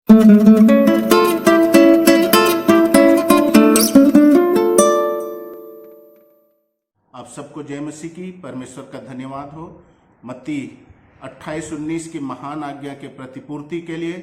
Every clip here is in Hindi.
आप सबको जय मसीह की। परमेश्वर का धन्यवाद हो। मत्ती 28:19 की महान आज्ञा के प्रतिपूर्ति के लिए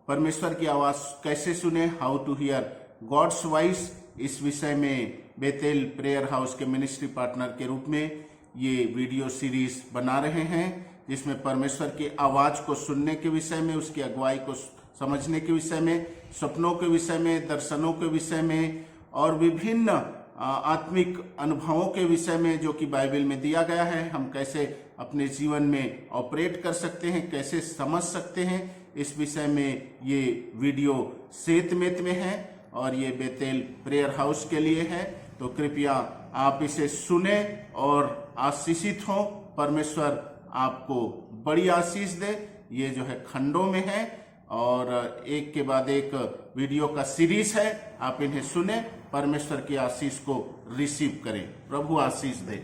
परमेश्वर की आवाज कैसे सुने, how to hear God's voice, इस विषय में बेतेल प्रेयर हाउस के मिनिस्ट्री पार्टनर के रूप में ये वीडियो सीरीज बना रहे हैं, जिसमें परमेश्वर की आवाज को सुनने के विषय में, उसकी अगुवाई को समझने के विषय में, सपनों के विषय में, दर्शनों के विषय में और विभिन्न आत्मिक अनुभवों के विषय में जो कि बाइबल में दिया गया है, हम कैसे अपने जीवन में ऑपरेट कर सकते हैं, कैसे समझ सकते हैं, इस विषय में ये वीडियो सेतमेत में है और ये बेतेल प्रेयर हाउस के लिए है। तो कृपया आप इसे सुने और आशीषित हो। परमेश्वर आपको बड़ी आशीष दे। ये जो है खंडों में है और एक के बाद एक वीडियो का सीरीज है। आप इन्हें सुने, परमेश्वर की आशीष को रिसीव करें। प्रभु आशीष दे।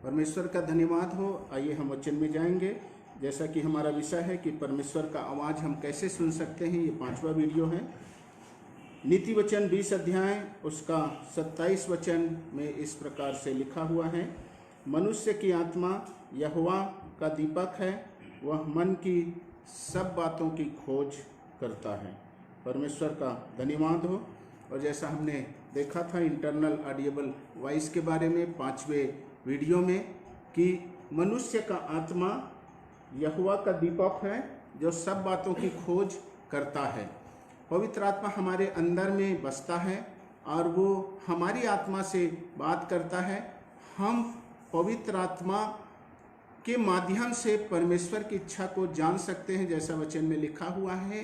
परमेश्वर का धन्यवाद हो। आइए हम वचन में जाएंगे। जैसा कि हमारा विषय है कि परमेश्वर का आवाज हम कैसे सुन सकते हैं, ये 5वां वीडियो है। नीति वचन 20 अध्याय उसका 27 वचन में इस प्रकार से लिखा हुआ है, मनुष्य की आत्मा यहोवा का दीपक है, वह मन की सब बातों की खोज करता है। परमेश्वर का धन्यवाद हो। और जैसा हमने देखा था इंटरनल ऑडिएबल वॉइस के बारे में 5वें वीडियो में कि मनुष्य का आत्मा यहोवा का दीपक है जो सब बातों की खोज करता है। पवित्र आत्मा हमारे अंदर में बसता है और वो हमारी आत्मा से बात करता है। हम पवित्र आत्मा के माध्यम से परमेश्वर की इच्छा को जान सकते हैं। जैसा वचन में लिखा हुआ है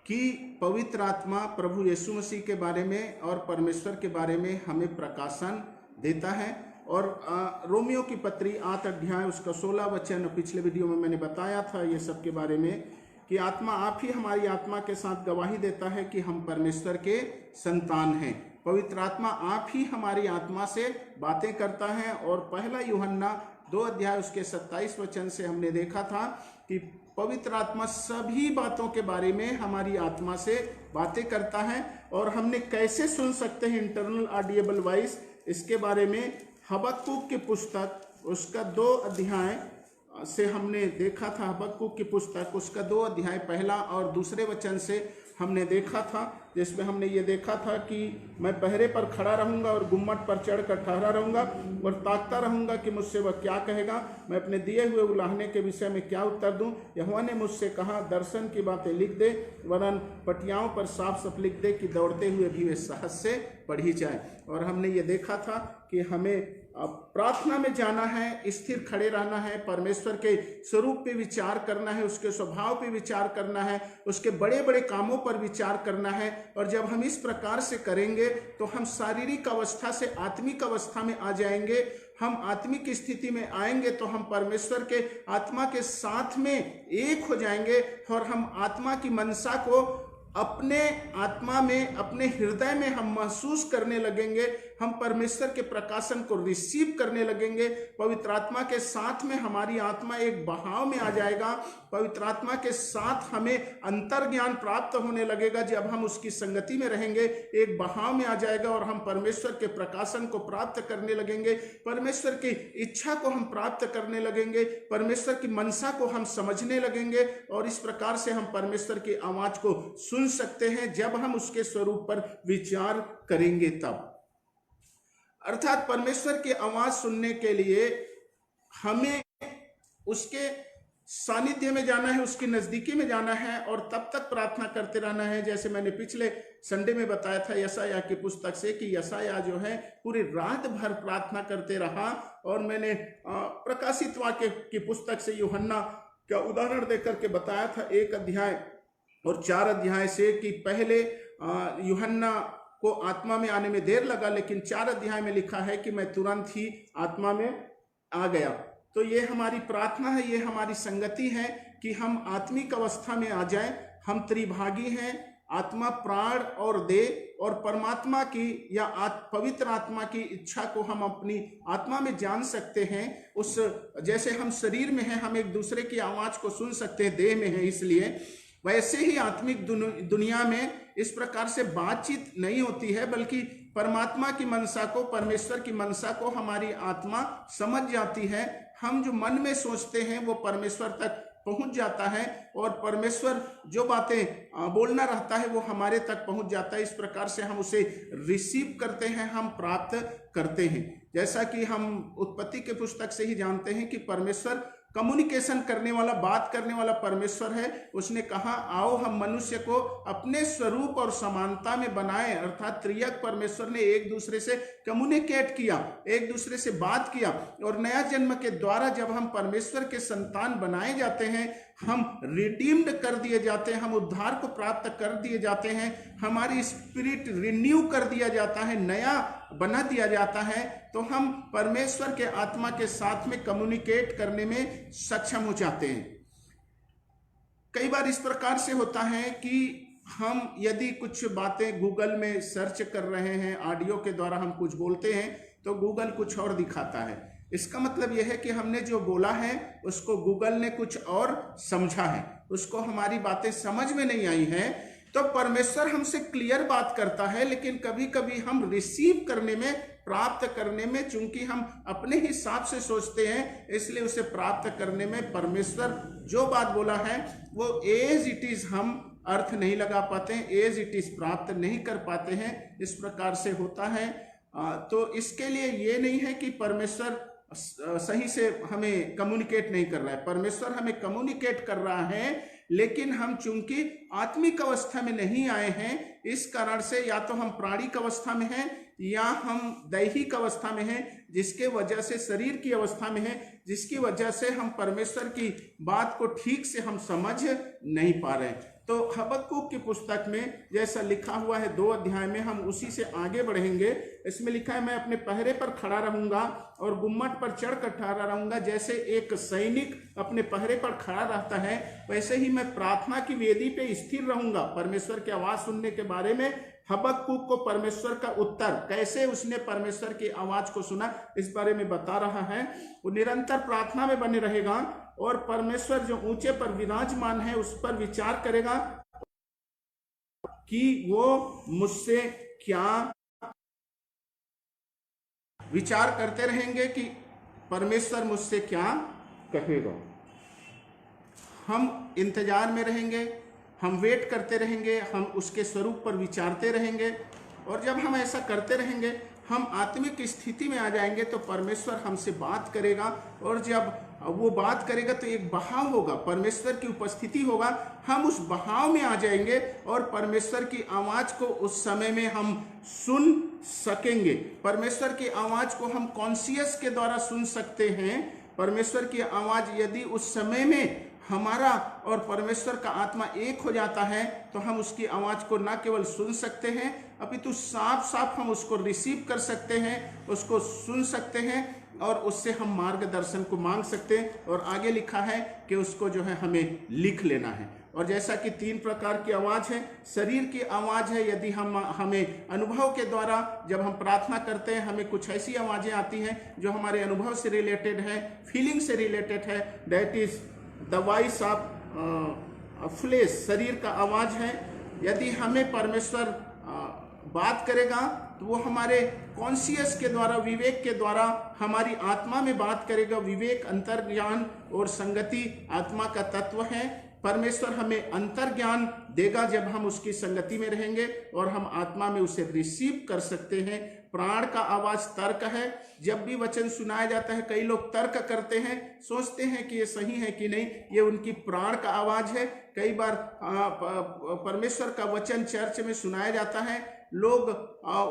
कि पवित्र आत्मा प्रभु यीशु मसीह के बारे में और परमेश्वर के बारे में हमें प्रकाशन देता है। और रोमियो की पत्री 8 अध्याय उसका 16 वचन, पिछले वीडियो में मैंने बताया था ये सब के बारे में कि आत्मा आप ही हमारी आत्मा के साथ गवाही देता है कि हम परमेश्वर के संतान हैं। पवित्र आत्मा आप ही हमारी आत्मा से बातें करता है। और पहला यूहन्ना 2 अध्याय उसके 27 वचन से हमने देखा था कि पवित्र आत्मा सभी बातों के बारे में हमारी आत्मा से बातें करता है। और हमने कैसे सुन सकते हैं इंटरनल ऑडिएबल वॉइस, इसके बारे में हबक्कुक की पुस्तक उसका 2 अध्याय से हमने देखा था। हबक्कुक की पुस्तक उसका 2 अध्याय 1 और 2 वचन से हमने देखा था, जिसमें हमने ये देखा था कि मैं पहरे पर खड़ा रहूंगा और गुम्मट पर चढ़कर ठहरा रहूंगा और ताकता रहूंगा कि मुझसे वह क्या कहेगा, मैं अपने दिए हुए उलाहने के विषय में क्या उत्तर दूं। यहोवा ने मुझसे कहा, दर्शन की बातें लिख दे, वरन पटियाओं पर साफ साफ लिख दे कि दौड़ते हुए भी वे साहस से पढ़ी जाए। और हमने ये देखा था कि हमें प्रार्थना में जाना है, स्थिर खड़े रहना है, परमेश्वर के स्वरूप पे विचार करना है, उसके स्वभाव पे विचार करना है, उसके बड़े बड़े कामों पर विचार करना है। और जब हम इस प्रकार से करेंगे तो हम शारीरिक अवस्था से आत्मिक अवस्था में आ जाएंगे। हम आत्मिक स्थिति में आएंगे तो हम परमेश्वर के आत्मा के साथ में एक हो जाएंगे और हम आत्मा की मनसा को अपने आत्मा में, अपने हृदय में हम महसूस करने लगेंगे। हम परमेश्वर के प्रकाशन को रिसीव करने लगेंगे। पवित्र आत्मा के साथ में हमारी आत्मा एक बहाव में आ जाएगा। पवित्र आत्मा के साथ हमें अंतर ज्ञान प्राप्त होने लगेगा। जब हम उसकी संगति में रहेंगे एक बहाव में आ जाएगा और हम परमेश्वर के प्रकाशन को प्राप्त करने लगेंगे, परमेश्वर की इच्छा को हम प्राप्त करने लगेंगे, परमेश्वर की मनसा को हम समझने लगेंगे। और इस प्रकार से हम परमेश्वर की आवाज को सुन सकते हैं जब हम उसके स्वरूप पर विचार करेंगे तब। अर्थात परमेश्वर की आवाज सुनने के लिए हमें उसके सानिध्य में जाना है, उसकी नजदीकी में जाना है और तब तक प्रार्थना करते रहना है। जैसे मैंने पिछले संडे में बताया था यशायाह की पुस्तक से कि यशायाह जो है पूरी रात भर प्रार्थना करते रहा। और मैंने प्रकाशित वाक्य की पुस्तक से यूहन्ना का उदाहरण देकर के बताया था 1 अध्याय और 4 अध्याय से कि पहले यूहन्ना को आत्मा में आने में देर लगा, लेकिन 4 अध्याय में लिखा है कि मैं तुरंत ही आत्मा में आ गया। तो ये हमारी प्रार्थना है, ये हमारी संगति है कि हम आत्मिक अवस्था में आ जाएं। हम त्रिभागी हैं, आत्मा, प्राण और देह। और परमात्मा की या पवित्र आत्मा की इच्छा को हम अपनी आत्मा में जान सकते हैं। उस जैसे हम शरीर में हैं हम एक दूसरे की आवाज को सुन सकते हैं, देह में है इसलिए। वैसे ही आत्मिक दुनिया में इस प्रकार से बातचीत नहीं होती है, बल्कि परमात्मा की मनसा को, परमेश्वर की मनसा को हमारी आत्मा समझ जाती है। हम जो मन में सोचते हैं वो परमेश्वर तक पहुंच जाता है, और परमेश्वर जो बातें बोलना रहता है वो हमारे तक पहुंच जाता है। इस प्रकार से हम उसे रिसीव करते हैं, हम प्राप्त करते हैं। जैसा कि हम उत्पत्ति के पुस्तक से ही जानते हैं कि परमेश्वर कम्युनिकेशन करने वाला, बात करने वाला परमेश्वर है। उसने कहा आओ हम मनुष्य को अपने स्वरूप और समानता में बनाए, अर्थात त्रियक परमेश्वर ने एक दूसरे से कम्युनिकेट किया, एक दूसरे से बात किया। और नया जन्म के द्वारा जब हम परमेश्वर के संतान बनाए जाते हैं, हम रिडीम्ड कर दिए जाते हैं, हम उद्धार को प्राप्त कर दिए जाते हैं, हमारी स्पिरिट रिन्यू कर दिया जाता है, नया बना दिया जाता है, तो हम परमेश्वर के आत्मा के साथ में कम्युनिकेट करने में सक्षम हो जाते हैं। कई बार इस प्रकार से होता है कि हम यदि कुछ बातें गूगल में सर्च कर रहे हैं, ऑडियो के द्वारा हम कुछ बोलते हैं तो गूगल कुछ और दिखाता है। इसका मतलब यह है कि हमने जो बोला है उसको गूगल ने कुछ और समझा है, उसको हमारी बातें समझ में नहीं आई है। तो परमेश्वर हमसे क्लियर बात करता है, लेकिन कभी कभी हम रिसीव करने में, प्राप्त करने में, चूंकि हम अपने हिसाब से सोचते हैं, इसलिए उसे प्राप्त करने में परमेश्वर जो बात बोला है वो एज इट इज हम अर्थ नहीं लगा पाते हैं, एज इट इज प्राप्त नहीं कर पाते हैं। इस प्रकार से होता है। तो इसके लिए ये नहीं है कि परमेश्वर सही से हमें कम्युनिकेट नहीं कर रहा है, परमेश्वर हमें कम्युनिकेट कर रहा है, लेकिन हम चूंकि आत्मिक अवस्था में नहीं आए हैं, इस कारण से या तो हम प्राणिक अवस्था में हैं या हम दैहिक अवस्था में हैं, जिसके वजह से शरीर की अवस्था में है, जिसकी वजह से हम परमेश्वर की बात को ठीक से हम समझ नहीं पा रहे हैं। तो हबक्कुक की पुस्तक में जैसा लिखा हुआ है 2 अध्याय में, हम उसी से आगे बढ़ेंगे। इसमें लिखा है मैं अपने पहरे पर खड़ा रहूंगा और गुम्मट पर चढ़कर ठहरा रहूंगा। जैसे एक सैनिक अपने पहरे पर खड़ा रहता है, वैसे ही मैं प्रार्थना की वेदी पे स्थिर रहूंगा। परमेश्वर की आवाज सुनने के बारे में हबक्कुक को परमेश्वर का उत्तर, कैसे उसने परमेश्वर की आवाज को सुना, इस बारे में बता रहा है। वो निरंतर प्रार्थना में बने रहेगा और परमेश्वर जो ऊंचे पर विराजमान है उस पर विचार करेगा कि वो मुझसे क्या, विचार करते रहेंगे कि परमेश्वर मुझसे क्या कहेगा। हम इंतजार में रहेंगे, हम वेट करते रहेंगे, हम उसके स्वरूप पर विचारते रहेंगे, और जब हम ऐसा करते रहेंगे हम आत्मिक स्थिति में आ जाएंगे तो परमेश्वर हमसे बात करेगा। और जब वो बात करेगा तो एक बहाव होगा, परमेश्वर की उपस्थिति होगा, हम उस बहाव में आ जाएंगे और परमेश्वर की आवाज को उस समय में हम सुन सकेंगे। परमेश्वर की आवाज को हम कॉन्शियस के द्वारा सुन सकते हैं। परमेश्वर की आवाज यदि उस समय में हमारा और परमेश्वर का आत्मा एक हो जाता है तो हम उसकी आवाज को न केवल सुन सकते हैं, अपितु साफ साफ हम उसको रिसीव कर सकते हैं, उसको सुन सकते हैं, और उससे हम मार्गदर्शन को मांग सकते हैं। और आगे लिखा है कि उसको जो है हमें लिख लेना है। और जैसा कि 3 प्रकार की आवाज है, शरीर की आवाज है, यदि हमें अनुभव के द्वारा जब हम प्रार्थना करते हैं हमें कुछ ऐसी आवाजें आती हैं जो हमारे अनुभव से रिलेटेड है, फीलिंग से रिलेटेड है, that is the voice of flesh, शरीर का आवाज है। यदि हमें परमेश्वर बात करेगा तो वो हमारे कॉन्शियस के द्वारा, विवेक के द्वारा हमारी आत्मा में बात करेगा। विवेक अंतर्ज्ञान और संगति आत्मा का तत्व है। परमेश्वर हमें अंतर्ज्ञान देगा जब हम उसकी संगति में रहेंगे और हम आत्मा में उसे रिसीव कर सकते हैं। प्राण का आवाज तर्क है। जब भी वचन सुनाया जाता है कई लोग तर्क करते हैं, सोचते हैं कि ये सही है कि नहीं, ये उनकी प्राण का आवाज है। कई बार परमेश्वर का वचन चर्च में सुनाया जाता है, लोग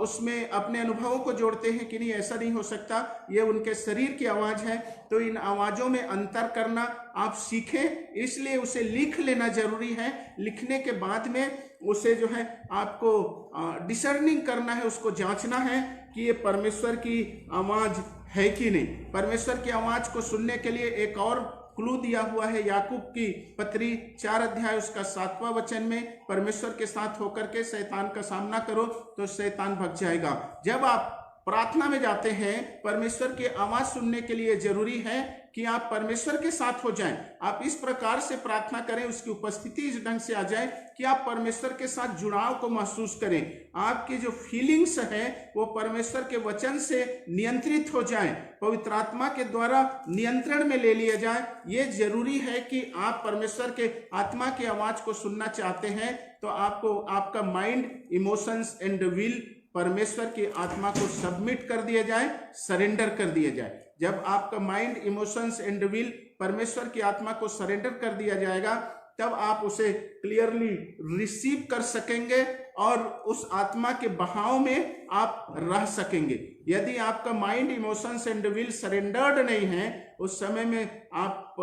उसमें अपने अनुभवों को जोड़ते हैं कि नहीं ऐसा नहीं हो सकता, ये उनके शरीर की आवाज है। तो इन आवाजों में अंतर करना आप सीखें, इसलिए उसे लिख लेना जरूरी है। लिखने के बाद में उसे जो है आपको डिसर्निंग करना है, उसको जांचना है कि ये परमेश्वर की आवाज है कि नहीं। परमेश्वर की आवाज को सुनने के लिए एक और क्लू दिया हुआ है याकूब की पत्री 4 अध्याय उसका 7वां वचन में, परमेश्वर के साथ होकर के शैतान का सामना करो तो शैतान भाग जाएगा। जब आप प्रार्थना में जाते हैं, परमेश्वर की आवाज सुनने के लिए जरूरी है कि आप परमेश्वर के साथ हो जाएं। आप इस प्रकार से प्रार्थना करें, उसकी उपस्थिति इस ढंग से आ जाए कि आप परमेश्वर के साथ जुड़ाव को महसूस करें। आपकी जो फीलिंग्स है वो परमेश्वर के वचन से नियंत्रित हो जाएं, पवित्र आत्मा के द्वारा नियंत्रण में ले लिया जाए। ये जरूरी है कि आप परमेश्वर के आत्मा की आवाज को सुनना चाहते हैं तो आपको आपका माइंड, इमोशंस एंड विल परमेश्वर की आत्मा को सबमिट कर दिया जाए, सरेंडर कर दिया जाए। जब आपका माइंड, इमोशंस एंड विल परमेश्वर की आत्मा को सरेंडर कर दिया जाएगा तब आप उसे क्लियरली रिसीव कर सकेंगे और उस आत्मा के बहाव में आप रह सकेंगे। यदि आपका mind, emotions and will surrendered नहीं है, उस समय में आप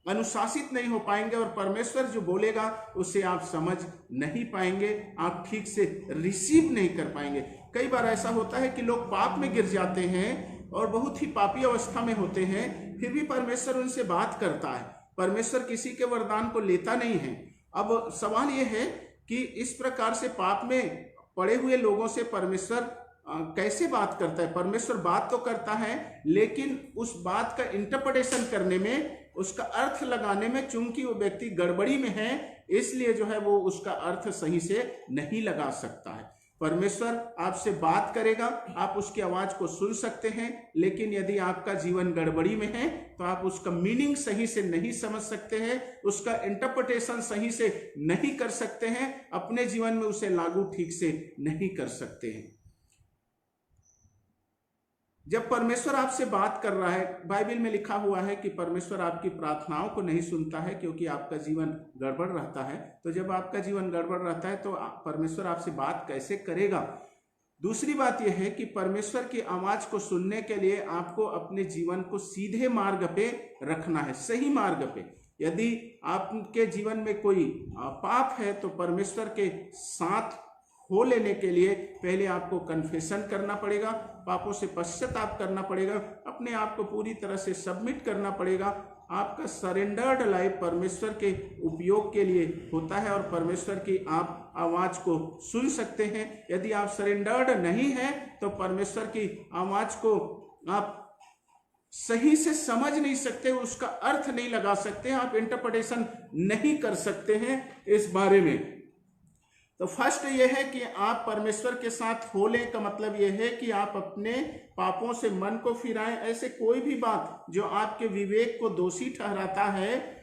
अनुशासित नहीं हो पाएंगे और परमेश्वर जो बोलेगा उसे आप समझ नहीं पाएंगे, आप ठीक से रिसीव नहीं कर पाएंगे। कई बार ऐसा होता है कि लोग पाप में गिर जाते हैं और बहुत ही पापी अवस्था में होते हैं, फिर भी परमेश्वर उनसे बात करता है। परमेश्वर किसी के वरदान को लेता नहीं है। अब सवाल यह है कि इस प्रकार से पाप में पड़े हुए लोगों से परमेश्वर कैसे बात करता है। परमेश्वर बात तो करता है, लेकिन उस बात का इंटरप्रिटेशन करने में, उसका अर्थ लगाने में, चूंकि वो व्यक्ति गड़बड़ी में है, इसलिए जो है वो उसका अर्थ सही से नहीं लगा सकता है। परमेश्वर आपसे बात करेगा, आप उसकी आवाज को सुन सकते हैं, लेकिन यदि आपका जीवन गड़बड़ी में है तो आप उसका मीनिंग सही से नहीं समझ सकते हैं, उसका इंटरप्रिटेशन सही से नहीं कर सकते हैं, अपने जीवन में उसे लागू ठीक से नहीं कर सकते हैं। जब परमेश्वर आपसे बात कर रहा है, बाइबल में लिखा हुआ है कि परमेश्वर आपकी प्रार्थनाओं को नहीं सुनता है क्योंकि आपका जीवन गड़बड़ रहता है। तो जब आपका जीवन गड़बड़ रहता है तो परमेश्वर आपसे बात कैसे करेगा। दूसरी बात यह है कि परमेश्वर की आवाज को सुनने के लिए आपको अपने जीवन को सीधे मार्ग पे रखना है, सही मार्ग पे। यदि आपके जीवन में कोई पाप है तो परमेश्वर के साथ हो लेने के लिए पहले आपको कन्फेशन करना पड़ेगा, पापों से पश्चाताप करना पड़ेगा, अपने आप को पूरी तरह से सबमिट करना पड़ेगा। आपका सरेंडर्ड लाइफ परमेश्वर के उपयोग के लिए होता है और परमेश्वर की आप आवाज को सुन सकते हैं। यदि आप सरेंडर्ड नहीं हैं तो परमेश्वर की आवाज को आप सही से समझ नहीं सकते, उसका अर्थ नहीं लगा सकते, आप इंटरप्रिटेशन नहीं कर सकते हैं इस बारे में। तो फर्स्ट ये है कि आप परमेश्वर के साथ हो लें का मतलब ये है कि आप अपने पापों से मन को फिराएं। ऐसे कोई भी बात जो आपके विवेक को दोषी ठहराता है,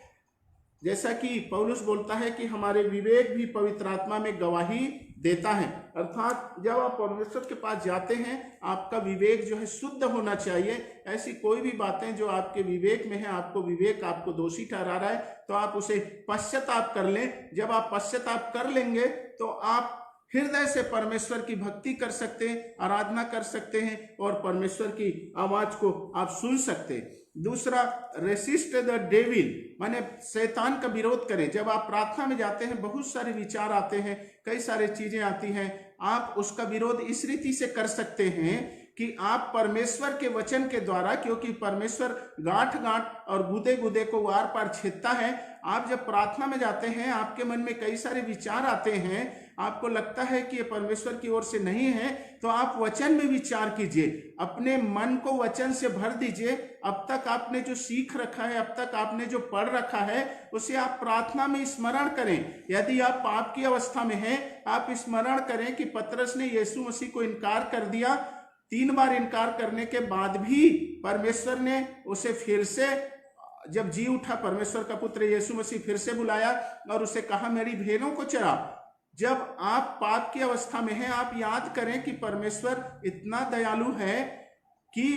जैसा कि पौलुस बोलता है कि हमारे विवेक भी पवित्र आत्मा में गवाही देता है, अर्थात जब आप परमेश्वर के पास जाते हैं आपका विवेक जो है शुद्ध होना चाहिए। ऐसी कोई भी बातें जो आपके विवेक में है, आपको विवेक आपको दोषी ठहरा रहा है, तो आप उसे पश्चाताप कर लें। जब आप पश्चाताप कर लेंगे तो आप हृदय से परमेश्वर की भक्ति कर सकते हैं, आराधना कर सकते हैं और परमेश्वर की आवाज को आप सुन सकते हैं। दूसरा, रेसिस्ट द डेविल, माने शैतान का विरोध करें। जब आप प्रार्थना में जाते हैं बहुत सारे विचार आते हैं, कई सारी चीजें आती हैं, आप उसका विरोध इस रीति से कर सकते हैं कि आप परमेश्वर के वचन के द्वारा, क्योंकि परमेश्वर गांठ गांठ और गुदे गुदे को वार पार छेदता है। आप जब प्रार्थना में जाते हैं आपके मन में कई सारे विचार आते हैं, आपको लगता है कि ये परमेश्वर की ओर से नहीं है, तो आप वचन में विचार कीजिए, अपने मन को वचन से भर दीजिए। अब तक आपने जो सीख रखा है, अब तक आपने जो पढ़ रखा है, उसे आप प्रार्थना में स्मरण करें। यदि आप पाप की अवस्था में हैं, आप स्मरण करें कि पतरस ने यीशु मसीह को इनकार कर दिया, 3 बार इनकार करने के बाद भी परमेश्वर ने उसे फिर से, जब जी उठा, परमेश्वर का पुत्र यीशु मसीह फिर से बुलाया और उसे कहा मेरी भेड़ों को चरा। जब आप पाप की अवस्था में हैं, आप याद करें कि परमेश्वर इतना दयालु है कि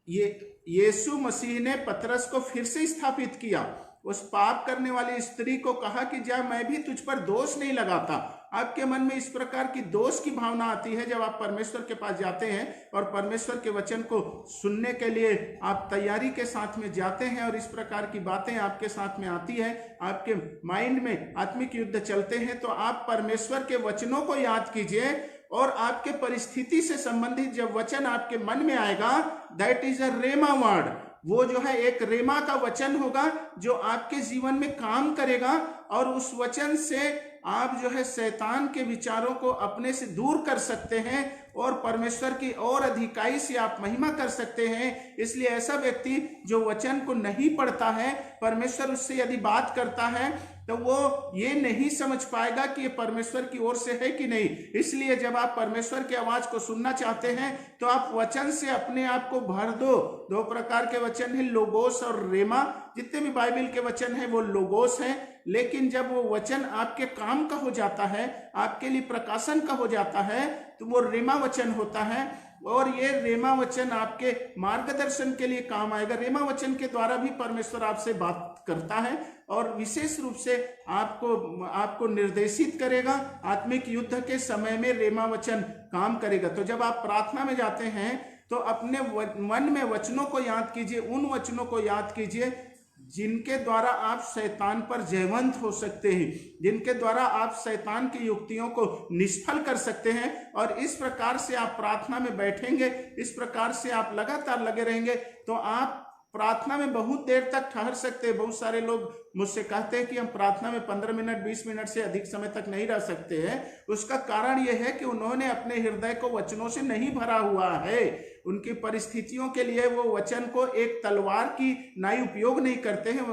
ये यीशु मसीह ने पतरस को फिर से स्थापित किया। उस पाप करने वाली स्त्री को कहा कि जा मैं भी तुझ पर दोष नहीं लगाता। आपके मन में इस प्रकार की दोष की भावना आती है जब आप परमेश्वर के पास जाते हैं और परमेश्वर के वचन को सुनने के लिए आप तैयारी के साथ में जाते हैं और इस प्रकार की बातें आपके साथ में आती है, आपके माइंड में आत्मिक युद्ध चलते हैं, तो आप परमेश्वर के वचनों को याद कीजिए और आपके परिस्थिति से संबंधित जब वचन आपके मन में आएगा, दैट इज अ रेमा वर्ड। वो जो है एक रेमा का वचन होगा जो आपके जीवन में काम करेगा और उस वचन से आप जो है शैतान के विचारों को अपने से दूर कर सकते हैं और परमेश्वर की और अधिकाई से आप महिमा कर सकते हैं। इसलिए ऐसा व्यक्ति जो वचन को नहीं पढ़ता है, परमेश्वर उससे यदि बात करता है तो वो ये नहीं समझ पाएगा कि ये परमेश्वर की ओर से है कि नहीं। इसलिए जब आप परमेश्वर की आवाज को सुनना चाहते हैं तो आप वचन से अपने आप को भर दो। दो प्रकार के वचन हैं, लोगोस और रेमा। जितने भी बाइबल के वचन हैं वो लोगोस हैं, लेकिन जब वो वचन आपके काम का हो जाता है, आपके लिए प्रकाशन का हो जाता है, तो वो रेमा वचन होता है। और ये रेमा वचन आपके मार्गदर्शन के लिए काम आएगा। रेमा वचन के द्वारा भी परमेश्वर आपसे बात करता है और विशेष रूप से आपको निर्देशित करेगा। आत्मिक युद्ध के समय में रेमा वचन काम करेगा। तो जब आप प्रार्थना में जाते हैं तो अपने मन में वचनों को याद कीजिए, उन वचनों को याद कीजिए जिनके द्वारा आप शैतान पर जयवंत हो सकते हैं, जिनके द्वारा आप शैतान की युक्तियों को निष्फल कर सकते हैं। और इस प्रकार से आप प्रार्थना में बैठेंगे, इस प्रकार से आप लगातार लगे रहेंगे तो आप प्रार्थना में बहुत देर तक ठहर सकते हैं। बहुत सारे लोग मुझसे कहते हैं कि हम प्रार्थना में 15 मिनट 20 मिनट से अधिक समय तक नहीं रह सकते हैं। उसका कारण यह है कि उन्होंने अपने हृदय को वचनों से नहीं भरा हुआ है। उनकी परिस्थितियों के लिए वो वचन को एक तलवार की नाई उपयोग नहीं करते हैं।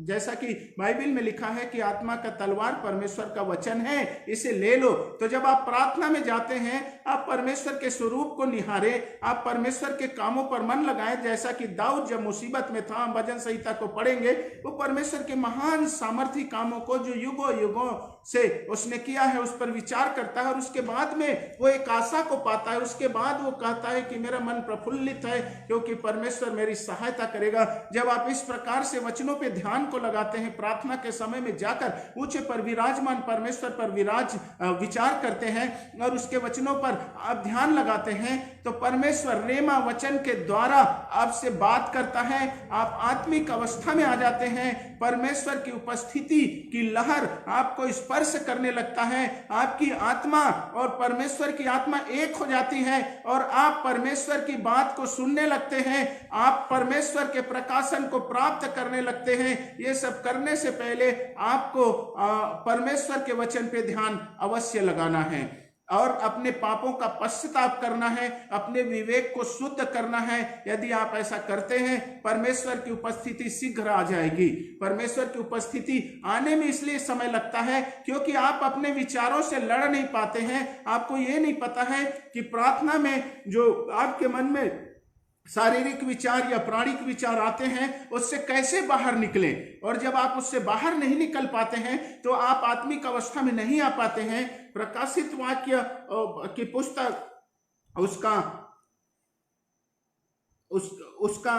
जैसा कि बाइबल में लिखा है कि आत्मा का तलवार परमेश्वर का वचन है, इसे ले लो। तो जब आप प्रार्थना में जाते हैं, आप परमेश्वर के स्वरूप को निहारे, आप परमेश्वर के कामों पर मन लगाएं। जैसा कि दाऊद जब मुसीबत में था, भजन संहिता को पढ़ेंगे, वो परमेश्वर के महान सामर्थी कामों को जो युगों युगों से उसने किया है उस पर विचार करता है और उसके बाद में वो एक आशा को पाता है। उसके बाद वो कहता है कि मेरा मन प्रफुल्लित है क्योंकि परमेश्वर मेरी सहायता करेगा। जब आप इस प्रकार से वचनों पे ध्यान को लगाते हैं, प्रार्थना के समय में जाकर ऊंचे पर विराजमान परमेश्वर पर विचार करते हैं और उसके वचनों पर आप ध्यान लगाते हैं, तो परमेश्वर रेमा वचन के द्वारा आपसे बात करता है। आप आत्मिक अवस्था में आ जाते हैं। परमेश्वर की उपस्थिति की लहर आपको स्पर्श करने लगता है। आपकी आत्मा और परमेश्वर की आत्मा एक हो जाती है और आप परमेश्वर की बात को सुनने लगते हैं। आप परमेश्वर के प्रकाशन को प्राप्त करने लगते हैं। ये सब करने से पहले आपको परमेश्वर के वचन पे ध्यान अवश्य लगाना है और अपने पापों का पश्चाताप करना है, अपने विवेक को शुद्ध करना है। यदि आप ऐसा करते हैं, परमेश्वर की उपस्थिति शीघ्र आ जाएगी। परमेश्वर की उपस्थिति आने में इसलिए समय लगता है क्योंकि आप अपने विचारों से लड़ नहीं पाते हैं। आपको ये नहीं पता है कि प्रार्थना में जो आपके मन में शारीरिक विचार या प्राणिक विचार आते हैं उससे कैसे बाहर निकलें। और जब आप उससे बाहर नहीं निकल पाते हैं तो आप आत्मिक अवस्था में नहीं आ पाते हैं। प्रकाशित वाक्य की पुस्तक उसका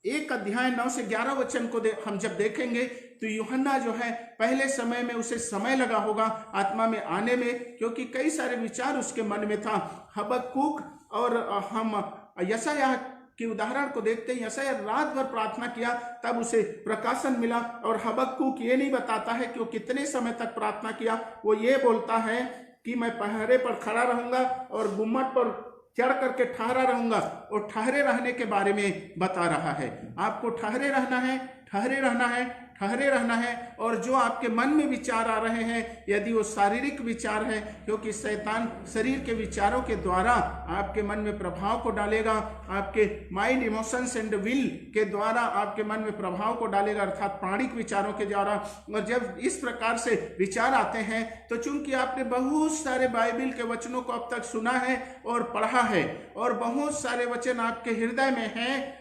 1 अध्याय 9 से 11 वचन को हम जब देखेंगे तो यूहन्ना जो है पहले समय में उसे समय लगा होगा आत्मा में आने में, क्योंकि कई सारे विचार उसके मन में था। हबक्कुक और हम यशायाह के उदाहरण को देखते हैं। यशायाह रात भर प्रार्थना किया तब उसे प्रकाशन मिला और हबक्कुक ये नहीं बताता है कि वो कितने समय तक प्रार्थना किया। वो ये बोलता है कि मैं पहरे पर खड़ा रहूंगा और गुम्मट पर चढ़ करके ठहरा रहूंगा। और ठहरे रहने के बारे में बता रहा है। आपको ठहरे रहना है, ठहरे रहना है, ठहरे रहना है। और जो आपके मन में विचार आ रहे हैं, यदि वो शारीरिक विचार है, क्योंकि शैतान शरीर के विचारों के द्वारा आपके मन में प्रभाव को डालेगा, आपके माइंड, इमोशंस एंड विल के द्वारा आपके मन में प्रभाव को डालेगा, अर्थात प्राणिक विचारों के द्वारा। और जब इस प्रकार से विचार आते हैं तो चूंकि आपने बहुत सारे बाइबल के वचनों को अब तक सुना है और पढ़ा है और बहुत सारे वचन आपके हृदय में हैं,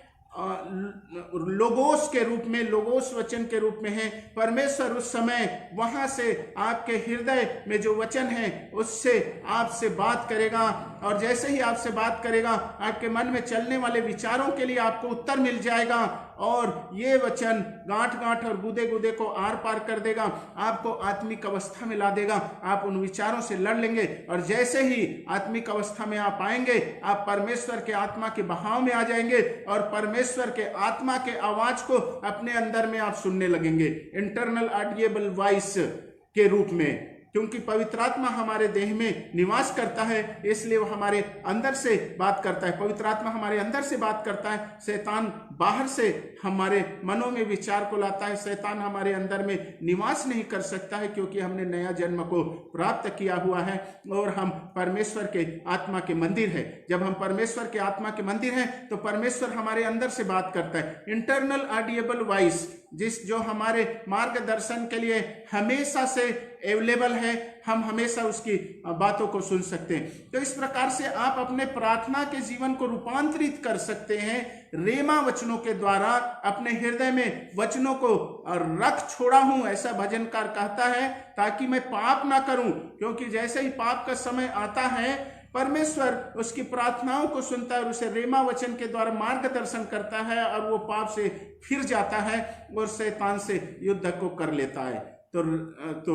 लोगोस के रूप में, लोगोस वचन के रूप में है। परमेश्वर उस समय वहां से आपके हृदय में जो वचन है उससे आपसे बात करेगा और जैसे ही आपसे बात करेगा आपके मन में चलने वाले विचारों के लिए आपको उत्तर मिल जाएगा और ये वचन गांठ गांठ और गुदे गुदे को आर पार कर देगा, आपको आत्मिक अवस्था में ला देगा। आप उन विचारों से लड़ लेंगे और जैसे ही आत्मिक अवस्था में आप आएंगे, आप परमेश्वर के आत्मा के बहाव में आ जाएंगे और परमेश्वर के आत्मा के आवाज को अपने अंदर में आप सुनने लगेंगे, इंटरनल ऑडिएबल वॉइस के रूप में। क्योंकि पवित्र आत्मा हमारे देह में निवास करता है, इसलिए वो हमारे अंदर से बात करता है। पवित्र आत्मा हमारे अंदर से बात करता है, शैतान बाहर से हमारे मनों में विचार को लाता है। शैतान हमारे अंदर में निवास नहीं कर सकता है, क्योंकि हमने नया जन्म को प्राप्त किया हुआ है और हम परमेश्वर के आत्मा के मंदिर है। जब हम परमेश्वर के आत्मा के मंदिर हैं तो परमेश्वर हमारे अंदर से बात करता है। इंटरनल ऑडिएबल वॉइस जो हमारे मार्गदर्शन के लिए हमेशा से अवेलेबल है, हम हमेशा उसकी बातों को सुन सकते हैं। तो इस प्रकार से आप अपने प्रार्थना के जीवन को रूपांतरित कर सकते हैं रेमा वचनों के द्वारा। अपने हृदय में वचनों को रख छोड़ा हूं, ऐसा भजनकार कहता है, ताकि मैं पाप ना करूं, क्योंकि जैसे ही पाप का समय आता है परमेश्वर उसकी प्रार्थनाओं को सुनता है और उसे रेमा वचन के द्वारा मार्गदर्शन करता है और वो पाप से फिर जाता है और शैतान से युद्ध को कर लेता है। तो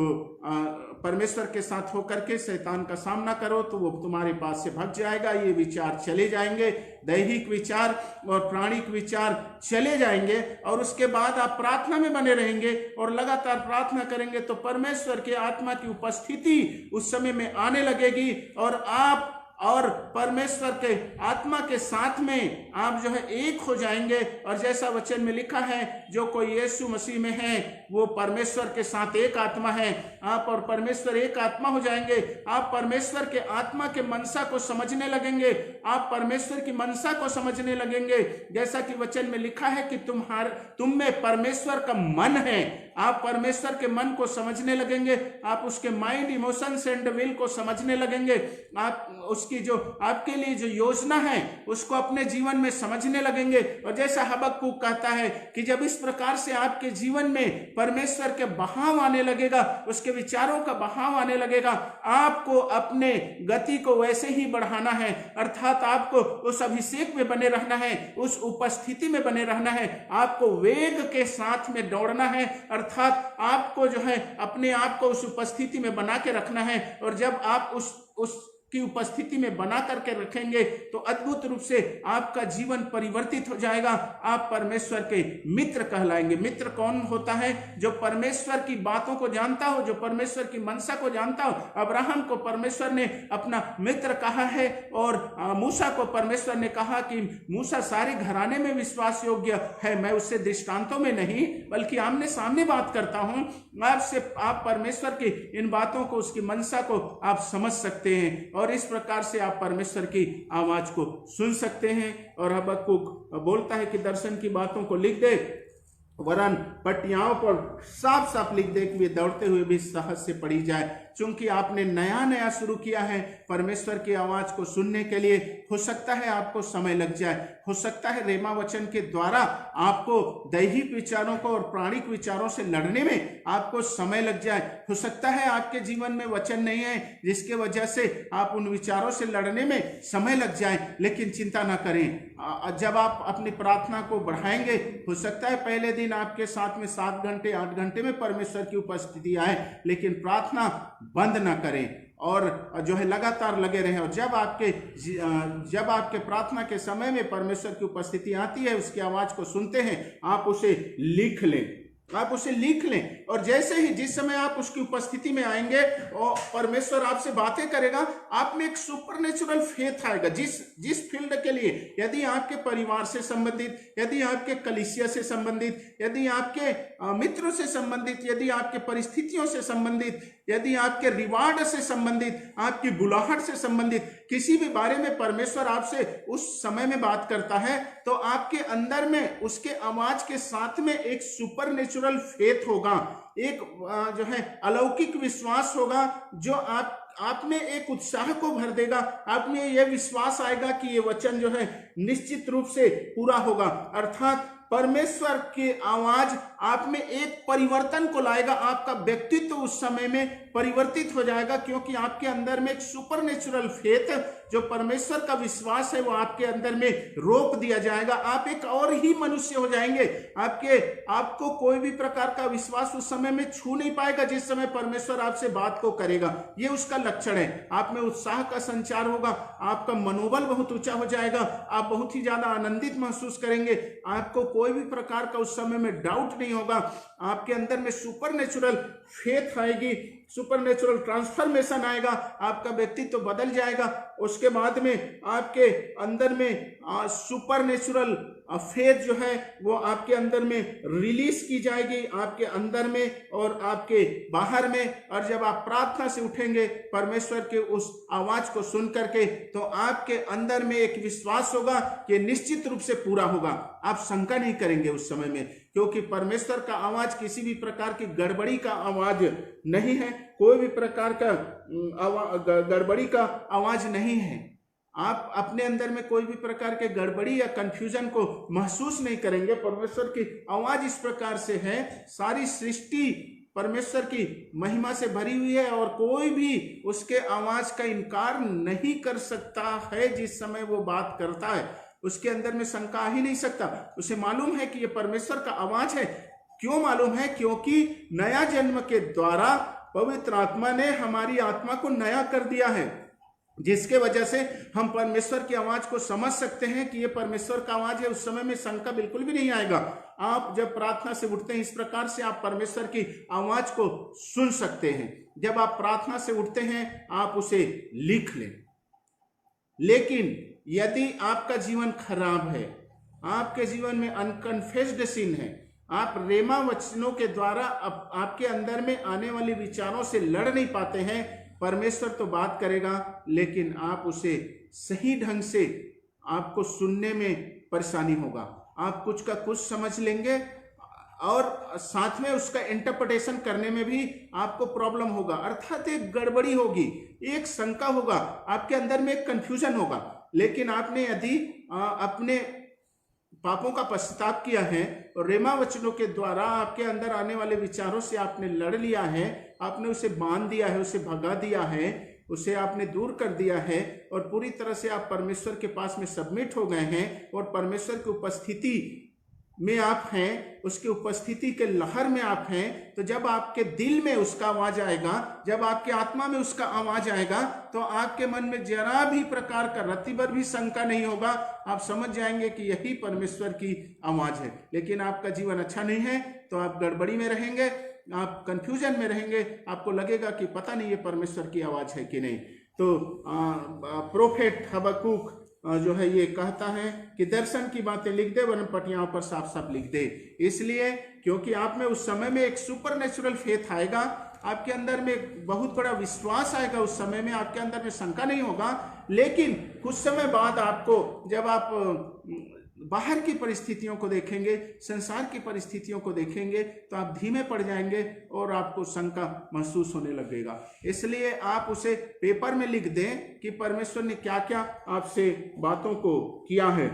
परमेश्वर के साथ होकर के शैतान का सामना करो तो वो तुम्हारे पास से भाग जाएगा। ये विचार चले जाएंगे, दैहिक विचार और प्राणिक विचार चले जाएंगे, और उसके बाद आप प्रार्थना में बने रहेंगे और लगातार प्रार्थना करेंगे तो परमेश्वर के आत्मा की उपस्थिति उस समय में आने लगेगी और आप और परमेश्वर के आत्मा के साथ में आप जो है एक हो जाएंगे। और जैसा वचन में लिखा है, जो कोई यीशु मसीह में है वो परमेश्वर के साथ एक आत्मा है। आप और परमेश्वर एक आत्मा हो जाएंगे। आप परमेश्वर के आत्मा के मनसा को समझने लगेंगे, आप परमेश्वर की मनसा को समझने लगेंगे। जैसा कि वचन में लिखा है कि तुम में परमेश्वर का मन है। आप परमेश्वर के मन को समझने लगेंगे, आप उसके माइंड, इमोशंस एंड विल को समझने लगेंगे। आप उसकी जो आपके लिए जो योजना है उसको अपने जीवन में समझने लगेंगे। और जैसा हबक्कुक कहता है कि जब इस प्रकार से आपके जीवन में परमेश्वर के बहाव आने लगेगा, उसके विचारों का बहाव आने लगेगा, आपको अपने गति को वैसे ही बढ़ाना है, अर्थात आपको उस अभिषेक में बने रहना है, उस उपस्थिति में बने रहना है। आपको वेग के साथ में दौड़ना है, अर्थात आपको जो है अपने आप को उस उपस्थिति में बना के रखना है। और जब आप उस की उपस्थिति में बना करके रखेंगे तो अद्भुत रूप से आपका जीवन परिवर्तित हो जाएगा। आप परमेश्वर के मित्र कहलाएंगे। मित्र कौन होता है? जो परमेश्वर की बातों को जानता हो, जो परमेश्वर की मनसा को जानता हो। अब्राहम को परमेश्वर ने अपना मित्र कहा है और मूसा को परमेश्वर ने कहा कि मूसा सारे घराने में विश्वास योग्य है। मैं उससे दृष्टांतों में नहीं बल्कि आमने सामने बात करता हूं आपसे। आप परमेश्वर की इन बातों को, उसकी मनसा को आप समझ सकते हैं और इस प्रकार से आप परमेश्वर की आवाज को सुन सकते हैं। और हबक्कुक बोलता है कि दर्शन की बातों को लिख दे, वरन पटियाओं पर साफ साफ लिख दे कि दौड़ते हुए भी सहज से पढ़ी जाए। चूंकि आपने नया नया शुरू किया है परमेश्वर की आवाज को सुनने के लिए, हो सकता है आपको समय लग जाए, हो सकता है रेमा वचन के द्वारा आपको दैहिक विचारों को और प्राणिक विचारों से लड़ने में आपको समय लग जाए। हो सकता है आपके जीवन में वचन नहीं है जिसके वजह से आप उन विचारों से लड़ने में समय लग जाए, लेकिन चिंता ना करें। जब आप अपनी प्रार्थना को बढ़ाएंगे, हो सकता है पहले दिन आपके साथ में 7 घंटे 8 घंटे में परमेश्वर की उपस्थिति आए, लेकिन प्रार्थना बंद ना करें और जो है लगातार लगे रहें। और जब आपके प्रार्थना के समय में परमेश्वर की उपस्थिति आती है, उसकी आवाज को सुनते हैं, आप उसे लिख लें, आप उसे लिख लें। और जैसे ही जिस समय आप उसकी उपस्थिति में आएंगे और परमेश्वर आपसे बातें करेगा, आप में एक सुपरनेचुरल फेथ आएगा। जिस फील्ड के लिए, यदि आपके परिवार से संबंधित, यदि आपके कलीसिया से संबंधित, यदि आपके मित्रों से संबंधित, यदि आपके परिस्थितियों से संबंधित, यदि आपके रिवार्ड से संबंधित, आपकी बुलाहट से संबंधित किसी भी बारे में परमेश्वर आपसे उस समय में बात करता है, तो आपके अंदर में उसके आवाज के साथ में एक सुपरनेचुरल फेथ होगा, एक जो है अलौकिक विश्वास होगा, जो आप में एक उत्साह को भर देगा। आप में यह विश्वास आएगा कि ये वचन जो है निश्चित रूप से पूरा होगा। अर्थात परमेश्वर की आवाज आप में एक परिवर्तन को लाएगा। आपका व्यक्तित्व उस समय में परिवर्तित हो जाएगा, क्योंकि आपके अंदर में एक सुपरनेचुरल फेथ, जो परमेश्वर का विश्वास है, वो आपके अंदर में रोप दिया जाएगा। आप एक और ही मनुष्य हो जाएंगे। आपको कोई भी प्रकार का विश्वास उस समय में छू नहीं पाएगा जिस समय परमेश्वर आपसे बात को करेगा। ये उसका लक्षण है। आप में उत्साह का संचार होगा, आपका मनोबल बहुत ऊंचा हो जाएगा, आप बहुत ही ज्यादा आनंदित महसूस करेंगे। आपको कोई भी प्रकार का उस समय में डाउट नहीं होगा। आपके अंदर में सुपरनेचुरल फेथ आएगी सुपरनेचुरल ट्रांसफॉर्मेशन आएगा, आपका व्यक्तित्व बदल जाएगा। उसके बाद में आपके अंदर में सुपरनेचुरल फेथ जो है वो आपके अंदर में रिलीज की जाएगी, आपके अंदर में और आपके बाहर में। और जब आप प्रार्थना से उठेंगे परमेश्वर के उस आवाज को सुन करके, तो आपके अंदर में एक विश्वास होगा कि निश्चित रूप से पूरा होगा। आप शंका नहीं करेंगे उस समय में, क्योंकि परमेश्वर का आवाज किसी भी प्रकार की गड़बड़ी का आवाज नहीं है, कोई भी प्रकार का गड़बड़ी का आवाज नहीं है। आप अपने अंदर में कोई भी प्रकार के गड़बड़ी या कंफ्यूजन को महसूस नहीं करेंगे। परमेश्वर की आवाज इस प्रकार से है, सारी सृष्टि परमेश्वर की महिमा से भरी हुई है और कोई भी उसके आवाज का इनकार नहीं कर सकता है। जिस समय वो बात करता है उसके अंदर में शंका आ ही नहीं सकता, उसे मालूम है कि ये परमेश्वर का आवाज है। क्यों मालूम है? क्योंकि नया जन्म के द्वारा पवित्र आत्मा ने हमारी आत्मा को नया कर दिया है, जिसके वजह से हम परमेश्वर की आवाज को समझ सकते हैं कि ये परमेश्वर का आवाज है। उस समय में शंका बिल्कुल भी नहीं आएगा। आप जब प्रार्थना से उठते हैं इस प्रकार से आप परमेश्वर की आवाज को सुन सकते हैं। जब आप प्रार्थना से उठते हैं आप उसे लिख लें। लेकिन यदि आपका जीवन खराब है, आपके जीवन में अनकन्फेस्ड सिन है, आप रेमा वचनों के द्वारा आपके अंदर में आने वाले विचारों से लड़ नहीं पाते हैं, परमेश्वर तो बात करेगा लेकिन आप उसे सही ढंग से आपको सुनने में परेशानी होगा। आप कुछ का कुछ समझ लेंगे और साथ में उसका इंटरप्रिटेशन करने में भी आपको प्रॉब्लम होगा, अर्थात एक गड़बड़ी होगी, एक शंका होगा, आपके अंदर में एक कंफ्यूजन होगा। लेकिन आपने यदि अपने पापों का पश्चाताप किया है और रेमा वचनों के द्वारा आपके अंदर आने वाले विचारों से आपने लड़ लिया है, आपने उसे बांध दिया है, उसे भगा दिया है, उसे आपने दूर कर दिया है और पूरी तरह से आप परमेश्वर के पास में सबमिट हो गए हैं और परमेश्वर की उपस्थिति में आप हैं, उसकी उपस्थिति के लहर में आप हैं, तो जब आपके दिल में उसका आवाज आएगा, जब आपके आत्मा में उसका आवाज आएगा, तो आपके मन में जरा भी प्रकार का रत्ती भर भी शंका नहीं होगा। आप समझ जाएंगे कि यही परमेश्वर की आवाज है। लेकिन आपका जीवन अच्छा नहीं है तो आप गड़बड़ी में रहेंगे, आप कंफ्यूजन में रहेंगे, आपको लगेगा कि पता नहीं ये परमेश्वर की आवाज है कि नहीं। तो प्रोफेट हबक्कूक जो है ये कहता है कि दर्शन की बातें लिख दे वरन पटियाओं पर साफ साफ लिख दे। इसलिए क्योंकि आप में उस समय में एक सुपरनेचुरल फेथ आएगा, आपके अंदर में एक बहुत बड़ा विश्वास आएगा। उस समय में आपके अंदर में शंका नहीं होगा। लेकिन कुछ समय बाद आपको, जब आप बाहर की परिस्थितियों को देखेंगे, संसार की परिस्थितियों को देखेंगे, तो आप धीमे पड़ जाएंगे और आपको शंका महसूस होने लगेगा। इसलिए आप उसे पेपर में लिख दें कि परमेश्वर ने क्या क्या आपसे बातों को किया है,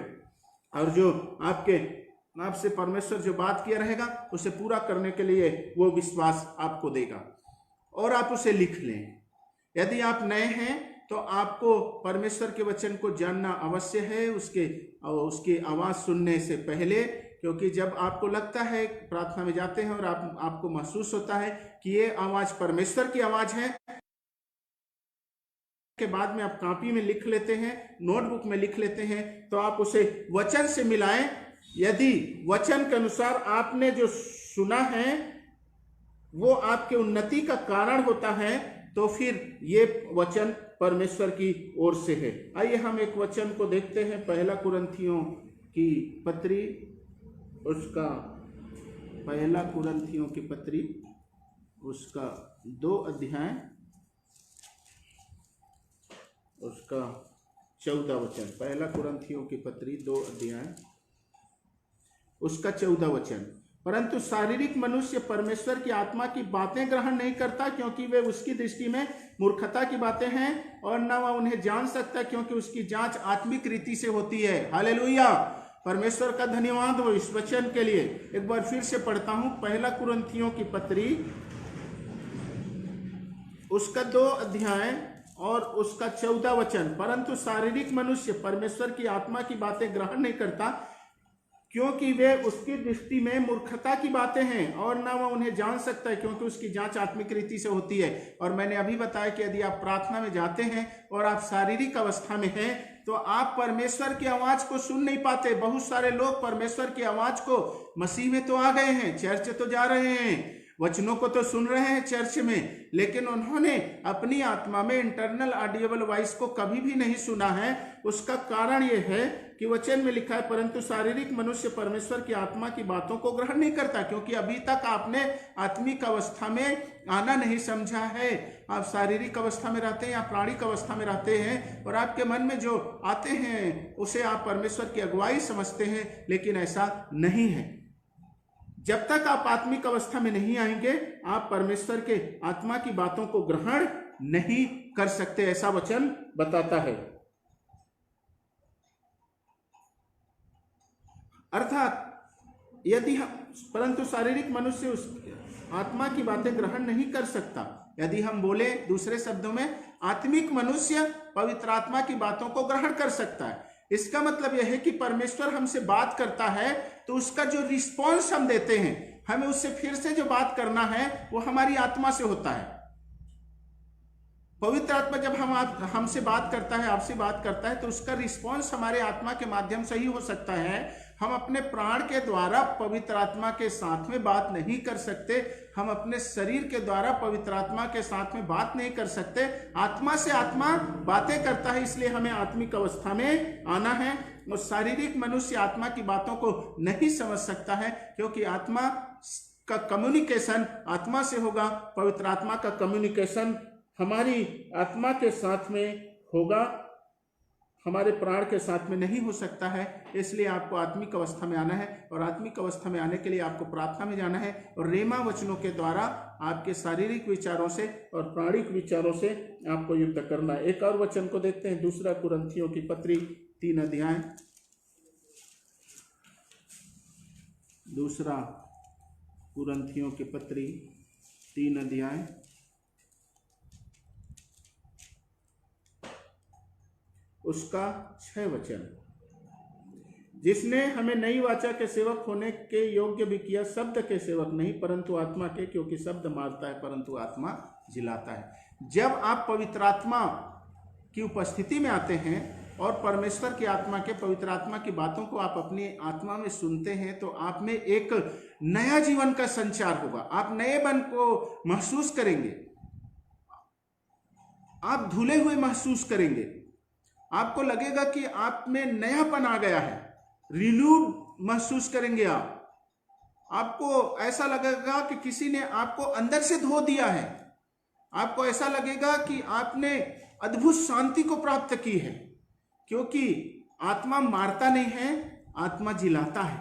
और जो आपसे परमेश्वर जो बात किया रहेगा उसे पूरा करने के लिए वो विश्वास आपको देगा, और आप उसे लिख लें। यदि आप नए हैं तो आपको परमेश्वर के वचन को जानना अवश्य है, उसकी आवाज सुनने से पहले, क्योंकि जब आपको लगता है, प्रार्थना में जाते हैं और आपको महसूस होता है कि ये आवाज परमेश्वर की आवाज है, के बाद में आप कॉपी में लिख लेते हैं, नोटबुक में लिख लेते हैं, तो आप उसे वचन से मिलाएं। यदि वचन के अनुसार आपने जो सुना है वो आपके उन्नति का कारण होता है, तो फिर ये वचन परमेश्वर की ओर से है। आइए हम एक वचन को देखते हैं, पहला कुरिन्थियों की पत्री, उसका पहला कुरिन्थियों की पत्री, उसका 2 अध्याय, उसका 14 वचन। पहला कुरिन्थियों की पत्री 2 अध्याय, उसका 14 वचन। परंतु शारीरिक मनुष्य परमेश्वर की आत्मा की बातें ग्रहण नहीं करता, क्योंकि वे उसकी दृष्टि में मूर्खता की बातें हैं, और न वह उन्हें जान सकता, क्योंकि उसकी जांच आत्मिक रीति से होती है। हालेलुया, परमेश्वर का धन्यवाद हो इस वचन के लिए। एक बार फिर से पढ़ता हूं, पहला कुरिन्थियों की पत्री, उसका 2 अध्याय और उसका 14 वचन। परंतु शारीरिक मनुष्य परमेश्वर की आत्मा की बातें ग्रहण नहीं करता, क्योंकि वे उसकी दृष्टि में मूर्खता की बातें हैं, और ना वह उन्हें जान सकता है, क्योंकि उसकी जांच आत्मिक रीति से होती है। और मैंने अभी बताया कि यदि आप प्रार्थना में जाते हैं और आप शारीरिक अवस्था में हैं, तो आप परमेश्वर की आवाज को सुन नहीं पाते। बहुत सारे लोग परमेश्वर की आवाज को, मसीह में तो आ गए हैं, चर्च तो जा रहे हैं, वचनों को तो सुन रहे हैं चर्च में, लेकिन उन्होंने अपनी आत्मा में इंटरनल ऑडिएबल वॉइस को कभी भी नहीं सुना है। उसका कारण यह है कि वचन में लिखा है, परंतु शारीरिक मनुष्य परमेश्वर की आत्मा की बातों को ग्रहण नहीं करता, क्योंकि अभी तक आपने आत्मिक अवस्था में आना नहीं समझा है। आप शारीरिक अवस्था में रहते हैं या प्राणिक अवस्था में रहते हैं, और आपके मन में जो आते हैं उसे आप परमेश्वर की अगुवाई समझते हैं, लेकिन ऐसा नहीं है। जब तक आप आत्मिक अवस्था में नहीं आएंगे, आप परमेश्वर के आत्मा की बातों को ग्रहण नहीं कर सकते, ऐसा वचन बताता है। अर्थात यदि हम, परंतु शारीरिक मनुष्य उस आत्मा की बातें ग्रहण नहीं कर सकता। यदि हम बोले दूसरे शब्दों में, आत्मिक मनुष्य पवित्र आत्मा की बातों को ग्रहण कर सकता है। इसका मतलब यह है कि परमेश्वर हमसे बात करता है तो उसका जो रिस्पॉन्स हम देते हैं, हमें उससे फिर से जो बात करना है वो हमारी आत्मा से होता है। पवित्र आत्मा जब हमसे बात करता है, आपसे बात करता है, तो उसका रिस्पॉन्स हमारे आत्मा के माध्यम से ही हो सकता है। हम अपने प्राण के द्वारा पवित्र आत्मा के साथ में बात नहीं कर सकते, हम अपने शरीर के द्वारा पवित्र आत्मा के साथ में बात नहीं कर सकते। आत्मा से आत्मा बातें करता है, इसलिए हमें आत्मिक अवस्था में आना है। और शारीरिक मनुष्य आत्मा की बातों को नहीं समझ सकता है, क्योंकि आत्मा का कम्युनिकेशन आत्मा से होगा, पवित्र आत्मा का कम्युनिकेशन हमारी आत्मा के साथ में होगा, हमारे प्राण के साथ में नहीं हो सकता है। इसलिए आपको आत्मिक अवस्था में आना है, और आत्मिक अवस्था में आने के लिए आपको प्रार्थना में जाना है, और रेमा वचनों के द्वारा आपके शारीरिक विचारों से और प्राणिक विचारों से आपको युद्ध करना है। एक और वचन को देखते हैं, 2 कुरिन्थियों की पत्री 3 अध्याय, 2 कुरिन्थियों की पत्री 3 अध्याय उसका 6 वचन, जिसने हमें नई वाचा के सेवक होने के योग्य भी किया, शब्द के सेवक नहीं परंतु आत्मा के, क्योंकि शब्द मारता है परंतु आत्मा जिलाता है। जब आप पवित्र आत्मा की उपस्थिति में आते हैं और परमेश्वर की आत्मा के, पवित्र आत्मा की बातों को आप अपनी आत्मा में सुनते हैं, तो आप में एक नया जीवन का संचार होगा। आप नएपन को महसूस करेंगे, आप धुले हुए महसूस करेंगे, आपको लगेगा कि आप में नयापन आ गया है, रिन्यूड महसूस करेंगे आपको ऐसा लगेगा कि किसी ने आपको अंदर से धो दिया है। आपको ऐसा लगेगा कि आपने अद्भुत शांति को प्राप्त की है, क्योंकि आत्मा मारता नहीं है, आत्मा जिलाता है।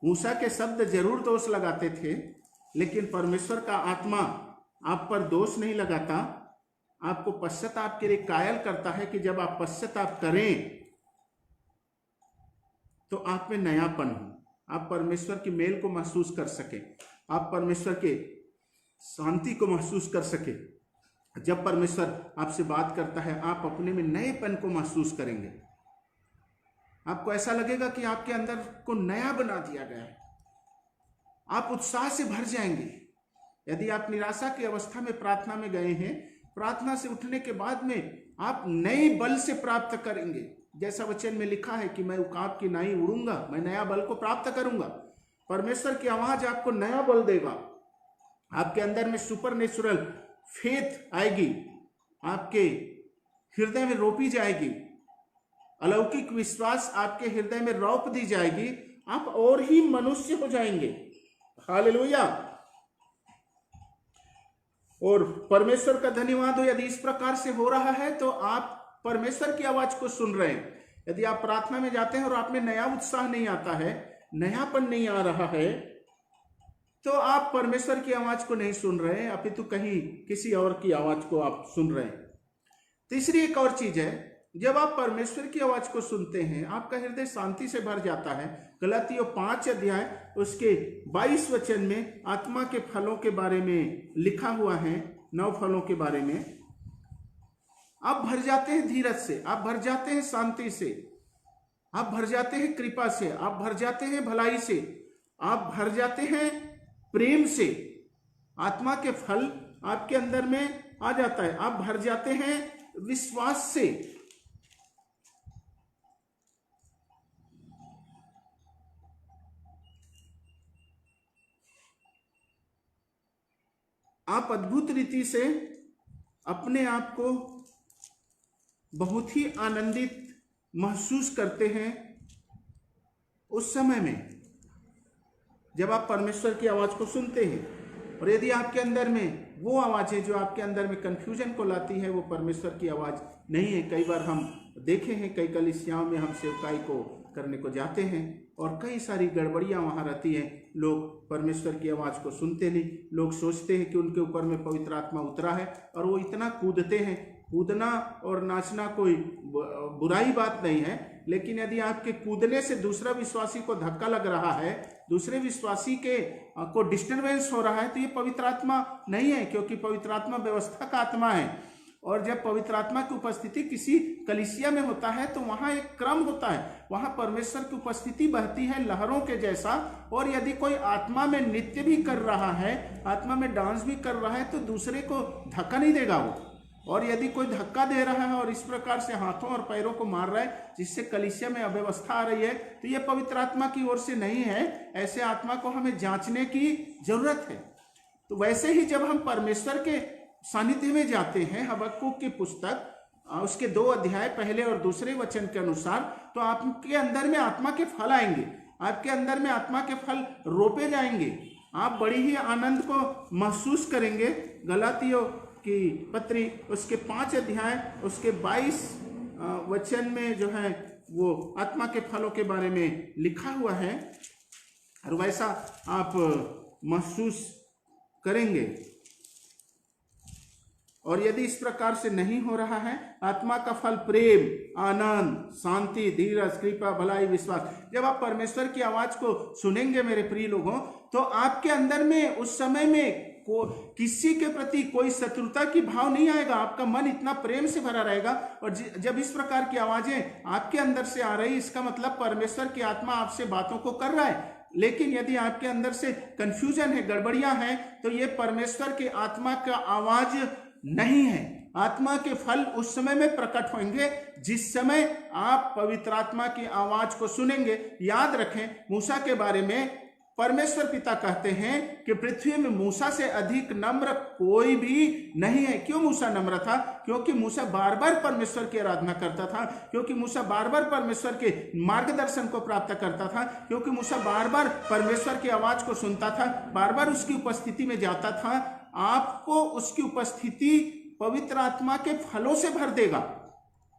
मूसा के शब्द जरूर दोष लगाते थे, लेकिन परमेश्वर का आत्मा आप पर दोष नहीं लगाता, आपको पश्चाताप के लिए कायल करता है कि जब आप पश्चाताप करें तो आप में नयापन हो, आप परमेश्वर की मेल को महसूस कर सके, आप परमेश्वर के शांति को महसूस कर सके। जब परमेश्वर आपसे बात करता है, आप अपने में नएपन को महसूस करेंगे। आपको ऐसा लगेगा कि आपके अंदर को नया बना दिया गया है, आप उत्साह से भर जाएंगे। यदि आप निराशा की अवस्था में प्रार्थना में गए हैं, प्रार्थना से उठने के बाद में आप नए बल से प्राप्त करेंगे। जैसा वचन में लिखा है कि मैं उकाब की नाई उड़ूंगा, मैं नया बल को प्राप्त करूंगा। परमेश्वर की आवाज आपको नया बल देगा, आपके अंदर में सुपरनेचुरल फेथ आएगी, आपके हृदय में रोपी जाएगी, अलौकिक विश्वास आपके हृदय में रोप दी जाएगी, आप और ही मनुष्य हो जाएंगे। हालेलुया। और परमेश्वर का धन्यवाद हो, यदि इस प्रकार से हो रहा है तो आप परमेश्वर की आवाज को सुन रहे हैं। यदि आप प्रार्थना में जाते हैं और आप में नया उत्साह नहीं आता है, नयापन नहीं आ रहा है, तो आप परमेश्वर की आवाज को नहीं सुन रहे हैं, अपितु कहीं किसी और की आवाज को आप सुन रहे हैं। तीसरी एक और चीज है, जब आप परमेश्वर की आवाज को सुनते हैं, आपका हृदय शांति से भर जाता है। गलातियों 5 अध्याय उसके 22 वचन में आत्मा के फलों के बारे में लिखा हुआ है, 9 फलों के बारे में। आप भर जाते हैं धीरज से, आप भर जाते हैं शांति से, आप भर जाते हैं कृपा से, आप भर जाते हैं भलाई से, आप भर जाते हैं प्रेम से। आत्मा के फल आपके अंदर में आ जाता है। आप भर जाते हैं विश्वास से, आप अद्भुत रीति से अपने आप को बहुत ही आनंदित महसूस करते हैं उस समय में जब आप परमेश्वर की आवाज को सुनते हैं। और यदि आपके अंदर में वो आवाज है जो आपके अंदर में कंफ्यूजन को लाती है, वो परमेश्वर की आवाज नहीं है। कई बार हम देखे हैं, कई कलीसियाओं में हम सेवकाई को करने को जाते हैं और कई सारी गड़बड़ियां वहां रहती हैं। लोग परमेश्वर की आवाज को सुनते नहीं, लोग सोचते हैं कि उनके ऊपर में पवित्र आत्मा उतरा है और वो इतना कूदते हैं। कूदना और नाचना कोई बुराई बात नहीं है, लेकिन यदि आपके कूदने से दूसरा विश्वासी को धक्का लग रहा है, दूसरे विश्वासी के को डिस्टरबेंस हो रहा है, तो ये पवित्र आत्मा नहीं है, क्योंकि पवित्र आत्मा व्यवस्था का आत्मा है। और जब पवित्र आत्मा की उपस्थिति किसी कलीसिया में होता है तो वहां एक क्रम होता है, वहां परमेश्वर की उपस्थिति बहती है लहरों के जैसा। और यदि कोई आत्मा में नृत्य भी कर रहा है, आत्मा में डांस भी कर रहा है, तो दूसरे को धक्का नहीं देगा वो। और यदि कोई धक्का दे रहा है और इस प्रकार से हाथों और पैरों को मार रहा है जिससे कलीसिया में अव्यवस्था आ रही है, तो ये पवित्र आत्मा की ओर से नहीं है। ऐसे आत्मा को हमें जांचने की जरूरत है। तो वैसे ही जब हम परमेश्वर के सानिध्य में जाते हैं, हबक्कुक की पुस्तक उसके 2 अध्याय पहले और दूसरे वचन के अनुसार, तो आपके अंदर में आत्मा के फल आएंगे, आपके अंदर में आत्मा के फल रोपे जाएंगे। आप बड़ी ही आनंद को महसूस करेंगे। गलातियों की पत्री उसके 5 अध्याय उसके 22 वचन में जो है वो आत्मा के फलों के बारे में लिखा हुआ है, और वैसा आप महसूस करेंगे। और यदि इस प्रकार से नहीं हो रहा है, आत्मा का फल प्रेम, आनंद, शांति, धीरज, कृपा, भलाई, विश्वास। जब आप परमेश्वर की आवाज को सुनेंगे मेरे प्रिय लोगों, तो आपके अंदर में उस समय में किसी के प्रति कोई शत्रुता की भाव नहीं आएगा। आपका मन इतना प्रेम से भरा रहेगा। और जब इस प्रकार की आवाजें आपके अंदर से आ रही, इसका मतलब परमेश्वर की आत्मा आपसे बातों को कर रहा है। लेकिन यदि आपके अंदर से कंफ्यूजन है, गड़बड़ियां हैं, तो ये परमेश्वर की आत्मा का आवाज नहीं है। आत्मा के फल उस समय में प्रकट होंगे जिस समय आप पवित्र आत्मा की आवाज को सुनेंगे। याद रखें, मूसा के बारे में परमेश्वर पिता कहते हैं कि पृथ्वी में मूसा से अधिक नम्र कोई भी नहीं है। क्यों मूसा नम्र था? क्योंकि मूसा बार बार परमेश्वर की आराधना करता था, क्योंकि मूसा बार बार परमेश्वर के मार्गदर्शन को प्राप्त करता था, क्योंकि मूसा बार बार परमेश्वर की आवाज को सुनता था, बार बार उसकी उपस्थिति में जाता था। आपको उसकी उपस्थिति पवित्र आत्मा के फलों से भर देगा।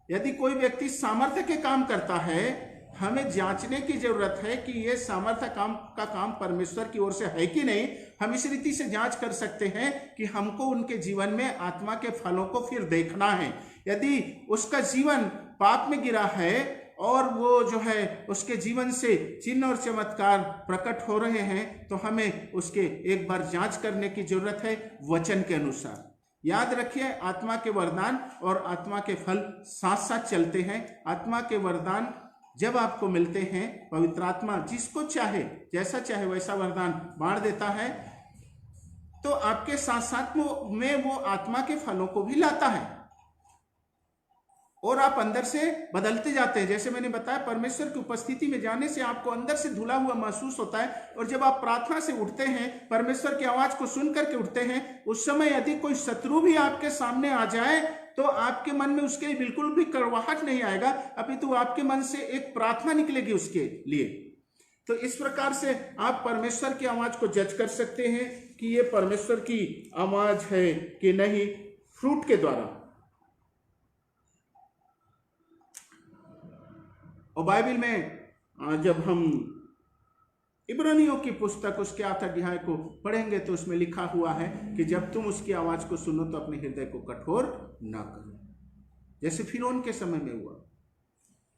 यदि कोई व्यक्ति सामर्थ्य के काम करता है, हमें जांचने की जरूरत है कि यह सामर्थ्य का काम परमेश्वर की ओर से है कि नहीं। हम इस रीति से जांच कर सकते हैं कि हमको उनके जीवन में आत्मा के फलों को फिर देखना है। यदि उसका जीवन पाप में गिरा है और वो जो है उसके जीवन से चिन्ह और चमत्कार प्रकट हो रहे हैं, तो हमें उसके एक बार जांच करने की जरूरत है वचन के अनुसार। याद रखिए, आत्मा के वरदान और आत्मा के फल साथ साथ चलते हैं। आत्मा के वरदान जब आपको मिलते हैं, पवित्र आत्मा जिसको चाहे, जैसा चाहे वैसा वरदान बांट देता है, तो आपके साथ साथ में वो आत्मा के फलों को भी लाता है और आप अंदर से बदलते जाते हैं। जैसे मैंने बताया, परमेश्वर की उपस्थिति में जाने से आपको अंदर से धुला हुआ महसूस होता है। और जब आप प्रार्थना से उठते हैं, परमेश्वर की आवाज को सुन करके उठते हैं, उस समय यदि कोई शत्रु भी आपके सामने आ जाए, तो आपके मन में उसके लिए बिल्कुल भी कड़वाहट नहीं आएगा, अपितु आपके मन से एक प्रार्थना निकलेगी उसके लिए। तो इस प्रकार से आप परमेश्वर की आवाज को जज कर सकते हैं कि ये परमेश्वर की आवाज है कि नहीं, फ्रूट के द्वारा। और बाइबल में जब हम इब्रानियों की पुस्तक उसके 8 अध्याय को पढ़ेंगे, तो उसमें लिखा हुआ है कि जब तुम उसकी आवाज को सुनो तो अपने हृदय को कठोर ना करो, जैसे फिरौन के समय में हुआ।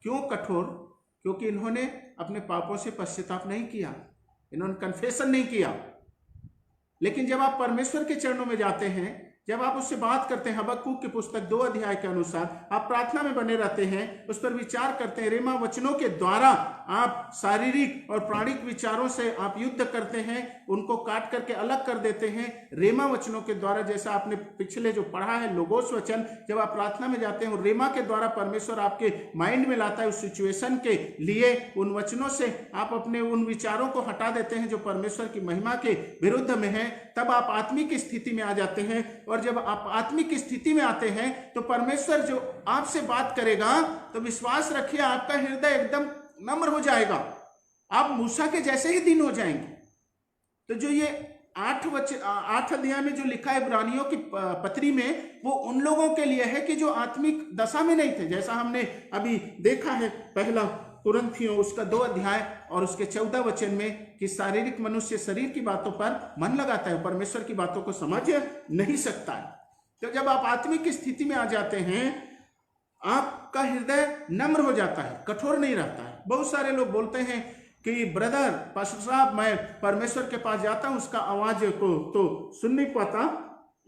क्यों कठोर? क्योंकि इन्होंने अपने पापों से पश्चाताप नहीं किया, इन्होंने कन्फेशन नहीं किया। लेकिन जब आप परमेश्वर के चरणों में जाते हैं, जब आप उससे बात करते हैं, हबक्कूक की पुस्तक 2 अध्याय के अनुसार आप प्रार्थना में बने रहते हैं, उस पर विचार करते हैं, रेमा वचनों के द्वारा आप शारीरिक और प्राणिक विचारों से आप युद्ध करते हैं, उनको काट करके अलग कर देते हैं रेमा वचनों के द्वारा। जैसा आपने पिछले जो पढ़ा है लोगोस वचन, जब आप प्रार्थना में जाते हैं रेमा के द्वारा परमेश्वर आपके माइंड में लाता है उस सिचुएशन के लिए, उन वचनों से आप अपने उन विचारों को हटा देते हैं जो परमेश्वर की महिमा के विरुद्ध में है, तब आप आत्मिक स्थिति में आ जाते हैं। और जब आप आत्मिक स्थिति में आते हैं तो परमेश्वर जो आपसे बात करेगा तो विश्वास रखिए आपका हृदय एकदम नम्र हो जाएगा, आप मूसा के जैसे ही दिन हो जाएंगे। तो जो ये 8 अध्याय में जो लिखा है इब्रानियों की पत्री में, वो उन लोगों के लिए है कि जो आत्मिक दशा में नहीं थे। जैसा हमने अभी देखा है पहला कुरिन्थियों उसका 2 अध्याय और उसके 14 वचन में कि शारीरिक मनुष्य शरीर की बातों पर मन लगाता है, परमेश्वर की बातों को समझ नहीं सकता है। तो जब आप आत्मिक स्थिति में आ जाते हैं आपका हृदय नम्र हो जाता है, कठोर नहीं रहता है। बहुत सारे लोग बोलते हैं कि ब्रदर पास्टर साहब मैं परमेश्वर के पास जाता हूं, उसका आवाज को तो सुन नहीं पाता,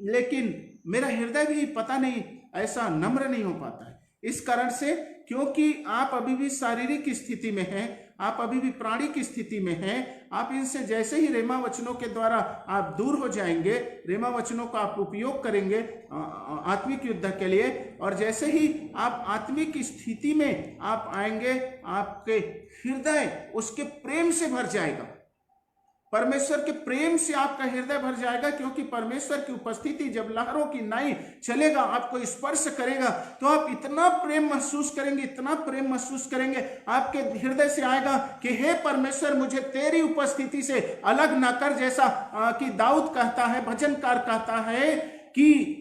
लेकिन मेरा हृदय भी पता नहीं ऐसा नम्र नहीं हो पाता है। इस कारण से क्योंकि आप अभी भी शारीरिक स्थिति में हैं, आप अभी भी प्राणी की स्थिति में हैं। आप इनसे जैसे ही रेमा वचनों के द्वारा आप दूर हो जाएंगे, रेमा वचनों का आप उपयोग करेंगे आत्मिक युद्ध के लिए, और जैसे ही आप आत्मिक स्थिति में आप आएंगे आपके हृदय उसके प्रेम से भर जाएगा, परमेश्वर के प्रेम से आपका हृदय भर जाएगा। क्योंकि परमेश्वर की उपस्थिति जब लहरों की नाई चलेगा, आपको स्पर्श करेगा, तो आप इतना प्रेम महसूस करेंगे, इतना प्रेम महसूस करेंगे, आपके हृदय से आएगा कि हे परमेश्वर मुझे तेरी उपस्थिति से अलग ना कर। जैसा कि दाऊद कहता है, भजनकार कहता है कि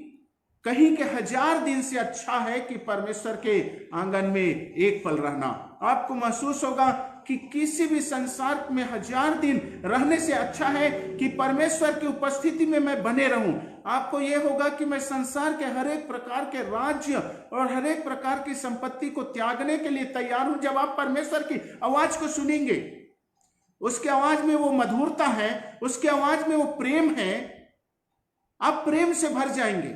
कहीं के 1000 दिन से अच्छा है कि परमेश्वर के आंगन में एक पल रहना। आपको महसूस होगा कि किसी भी संसार में 1000 दिन रहने से अच्छा है कि परमेश्वर की उपस्थिति में मैं बने रहूं। आपको यह होगा कि मैं संसार के हर एक प्रकार के राज्य और हर एक प्रकार की संपत्ति को त्यागने के लिए तैयार हूं। जब आप परमेश्वर की आवाज को सुनेंगे, उसके आवाज में वो मधुरता है, उसके आवाज में वो प्रेम है, आप प्रेम से भर जाएंगे।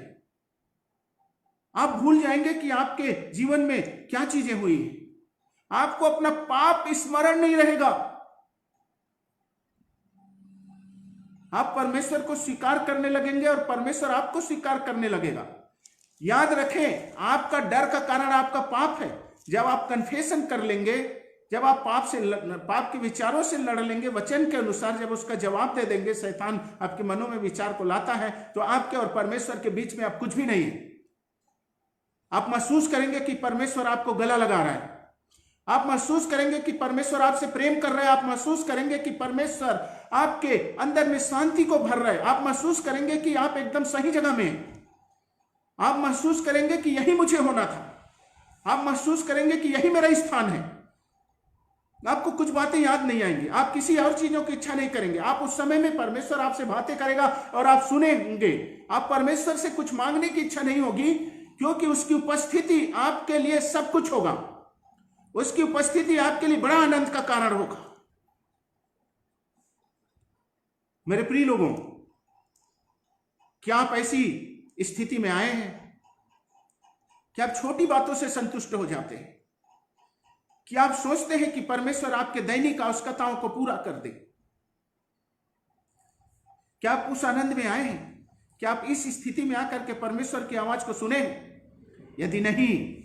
आप भूल जाएंगे कि आपके जीवन में क्या चीजें हुई हैं। आपको अपना पाप स्मरण नहीं रहेगा। आप परमेश्वर को स्वीकार करने लगेंगे और परमेश्वर आपको स्वीकार करने लगेगा। याद रखें, आपका डर का कारण आपका पाप है। जब आप कन्फेशन कर लेंगे, जब आप पाप के विचारों से लड़ लेंगे वचन के अनुसार, जब उसका जवाब दे देंगे, शैतान आपके मनों में विचार को लाता है, तो आपके और परमेश्वर के बीच में आप कुछ भी नहीं है। आप महसूस करेंगे कि परमेश्वर आपको गला लगा रहा है, आप महसूस करेंगे कि परमेश्वर आपसे प्रेम कर रहा है, आप महसूस करेंगे कि परमेश्वर आपके अंदर में शांति को भर रहा है, आप महसूस करेंगे कि आप एकदम सही जगह में हैं, आप महसूस करेंगे कि यही मुझे होना था, आप महसूस करेंगे कि यही मेरा स्थान है। आपको कुछ बातें याद नहीं आएंगी, आप किसी और चीजों की इच्छा नहीं करेंगे। आप उस समय में परमेश्वर आपसे बातें करेगा और आप सुनेंगे। आप परमेश्वर से कुछ मांगने की इच्छा नहीं होगी, क्योंकि उसकी उपस्थिति आपके लिए सब कुछ होगा। उसकी उपस्थिति आपके लिए बड़ा आनंद का कारण होगा। मेरे प्रिय लोगों, क्या आप ऐसी स्थिति में आए हैं? क्या आप छोटी बातों से संतुष्ट हो जाते हैं? क्या आप सोचते हैं कि परमेश्वर आपके दैनिक आवश्यकताओं को पूरा कर दे? क्या आप उस आनंद में आए हैं? क्या आप इस स्थिति में आकर के परमेश्वर की आवाज को सुने? यदि नहीं,